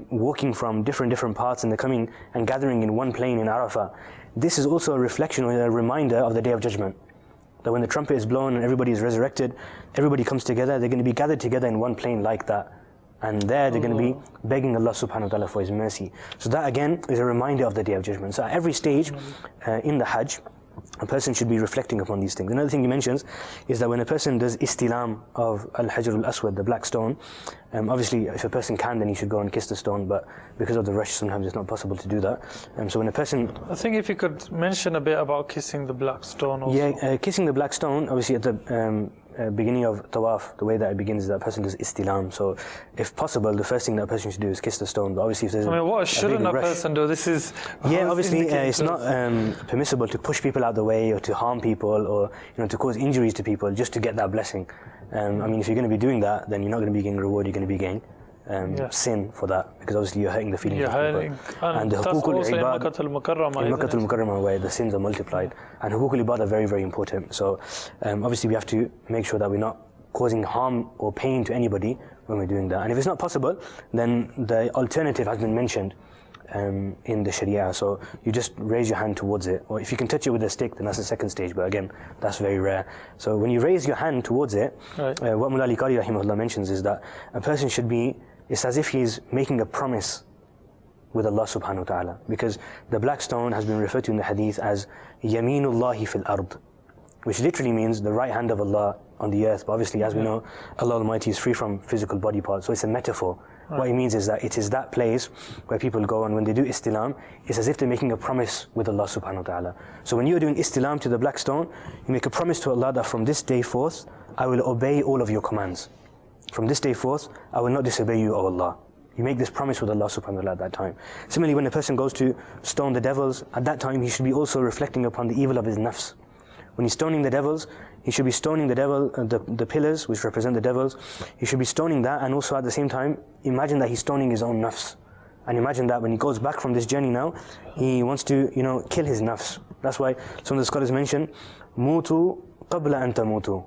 walking from different parts and they're coming and gathering in one plain in Arafah, this is also a reflection or a reminder of the Day of Judgment. That when the trumpet is blown and everybody is resurrected, everybody comes together, they're going to be gathered together in one plain like that. And there they're going to be begging Allah subhanahu wa ta'ala for His mercy. So that again is a reminder of the Day of Judgment. So at every stage in the Hajj, a person should be reflecting upon these things. Another thing he mentions is that when a person does istilam of al-Hajar al-Aswad, the black stone, obviously if a person can, then he should go and kiss the stone, but because of the rush sometimes it's not possible to do that. So when a person... I think if you could mention a bit about kissing the black stone also. Yeah, kissing the black stone, obviously at the beginning of tawaf, the way that it begins is that a person does istilam. So if possible, the first thing that a person should do is kiss the stone. But obviously if there's what shouldn't a person do? This is... Yeah, obviously it's not permissible to push people out the way or to harm people or to cause injuries to people just to get that blessing. I mean, if you're going to be doing that, then you're not going to be getting reward, you're going to be getting sin for that, because obviously you're hurting the feelings of people. And the hukukul ibad in Makkah al-Mukarramah, where the sins are multiplied, and hukukul ibad are very, very important. So obviously we have to make sure that we're not causing harm or pain to anybody when we're doing that. And if it's not possible, then the alternative has been mentioned in the Sharia. So you just raise your hand towards it, or if you can touch it with a stick, then that's the second stage, but again, that's very rare. So when you raise your hand towards it, what Mullah Ali Qari rahimahullah mentions is that a person should be, it's as if he's making a promise with Allah subhanahu wa ta'ala, because the black stone has been referred to in the hadith as Yaminullahi fil ard, which literally means the right hand of Allah on the earth. But obviously, as we know, Allah Almighty is free from physical body parts, so it's a metaphor. What it means is that it is that place where people go, and when they do istilam, it's as if they're making a promise with Allah subhanahu wa ta'ala. So when you're doing istilam to the black stone, you make a promise to Allah that from this day forth, I will obey all of your commands. From this day forth, I will not disobey you, O Allah. You make this promise with Allah subhanahu wa ta'ala at that time. Similarly, when a person goes to stone the devils, at that time he should be also reflecting upon the evil of his nafs. When he's stoning the devils, he should be stoning the devil, the pillars which represent the devils. He should be stoning that, and also at the same time, imagine that he's stoning his own nafs. And imagine that when he goes back from this journey now, he wants to, kill his nafs. That's why some of the scholars mention, Mutu qabla an tamutu.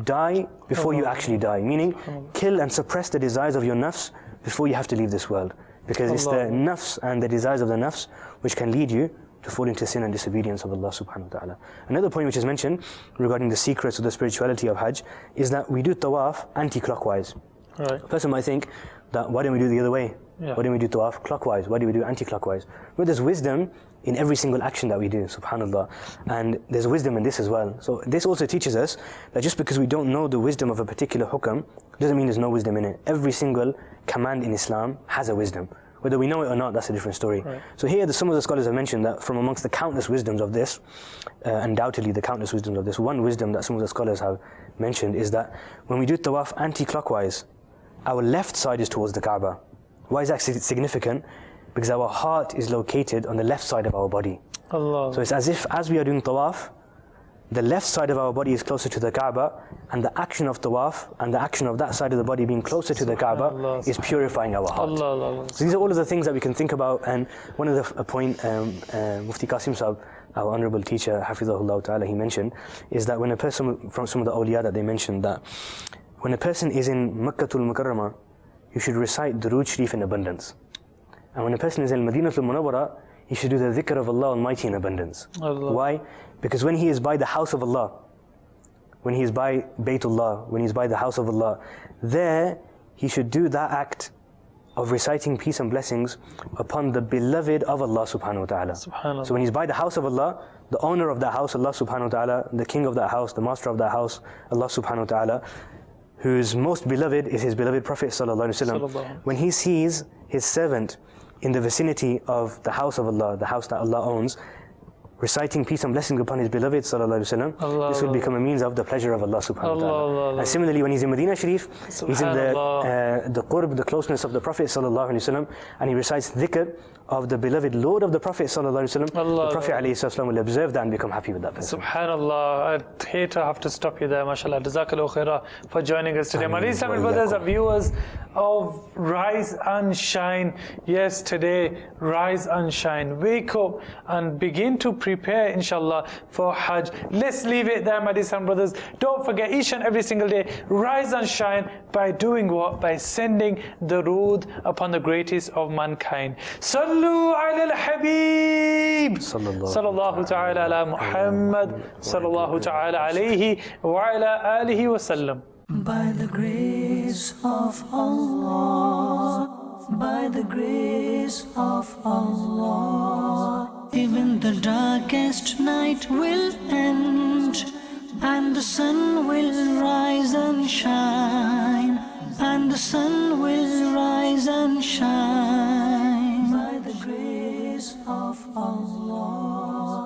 Die before you actually die. Meaning, kill and suppress the desires of your nafs before you have to leave this world. Because it's the nafs and the desires of the nafs which can lead you to fall into sin and disobedience of Allah subhanahu wa ta'ala. Another point which is mentioned regarding the secrets of the spirituality of Hajj is that we do tawaf anti-clockwise. Right. A person might think that why don't we do it the other way? Yeah. Why don't we do tawaf clockwise? Why do we do anti-clockwise? But there's wisdom in every single action that we do, subhanAllah. And there's wisdom in this as well. So this also teaches us that just because we don't know the wisdom of a particular hukam, doesn't mean there's no wisdom in it. Every single command in Islam has a wisdom. Whether we know it or not, that's a different story. Right. So here, some of the scholars have mentioned that from amongst the countless wisdoms of this, undoubtedly the countless wisdoms of this, one wisdom that some of the scholars have mentioned is that when we do tawaf anti-clockwise, our left side is towards the Kaaba. Why is that significant? Because our heart is located on the left side of our body. Allah. So it's as if, as we are doing tawaf, the left side of our body is closer to the Kaaba, and the action of tawaf and the action of that side of the body being closer to the Kaaba is purifying our heart. So these are all of the things that we can think about. And one of the point Mufti Qasim Sahib, our honorable teacher, Hafizahullah Ta'ala, he mentioned, is that when a person, from some of the awliya that they mentioned, that when a person is in Makkatul Mukarramah, you should recite Durood Sharif in abundance. And when a person is in Madinatul Munawwara, he should do the dhikr of Allah Almighty in abundance. Why? Because when he is by the house of Allah, when he is by Baytullah, when he is by the house of Allah, there he should do that act of reciting peace and blessings upon the beloved of Allah subhanahu wa ta'ala. So when he's by the house of Allah, the owner of that house, Allah subhanahu wa ta'ala, the king of that house, the master of that house, Allah subhanahu wa ta'ala, whose most beloved is his beloved Prophet sallallahu alaihi wasallam. When he sees his servant in the vicinity of the house of Allah, the house that Allah owns, reciting peace and blessings upon his beloved sallallahu alaihi wasallam, this will become a means of the pleasure of Allah subhanahu wa ta'ala. And similarly, when he's in Medina Sharif, he's in the qurb, the closeness of the Prophet sallallahu alaihi wasallam, and he recites dhikr of the beloved Lord of the Prophet sallallahu alaihi wasallam. The Prophet alayhi wasallam will observe that and become happy with that person. Subhanallah, I hate to have to stop you there. MashaAllah, Jazakallahu khairah for joining us today. My Islamic brothers and viewers of Rise and Shine. Yes, today, rise and shine. Wake up and begin to prepare, inshallah, for Hajj. Let's leave it there, my dear brothers. Don't forget, each and every single day, rise and shine by doing what? By sending durood upon the greatest of mankind. Sallu ala al-Habib. Sallallahu ta'ala ala Muhammad. Sallallahu ta'ala alayhi wa ala alihi wa sallam. By the grace of Allah, by the grace of Allah, even the darkest night will end, and the sun will rise and shine, and the sun will rise and shine. By the grace of Allah.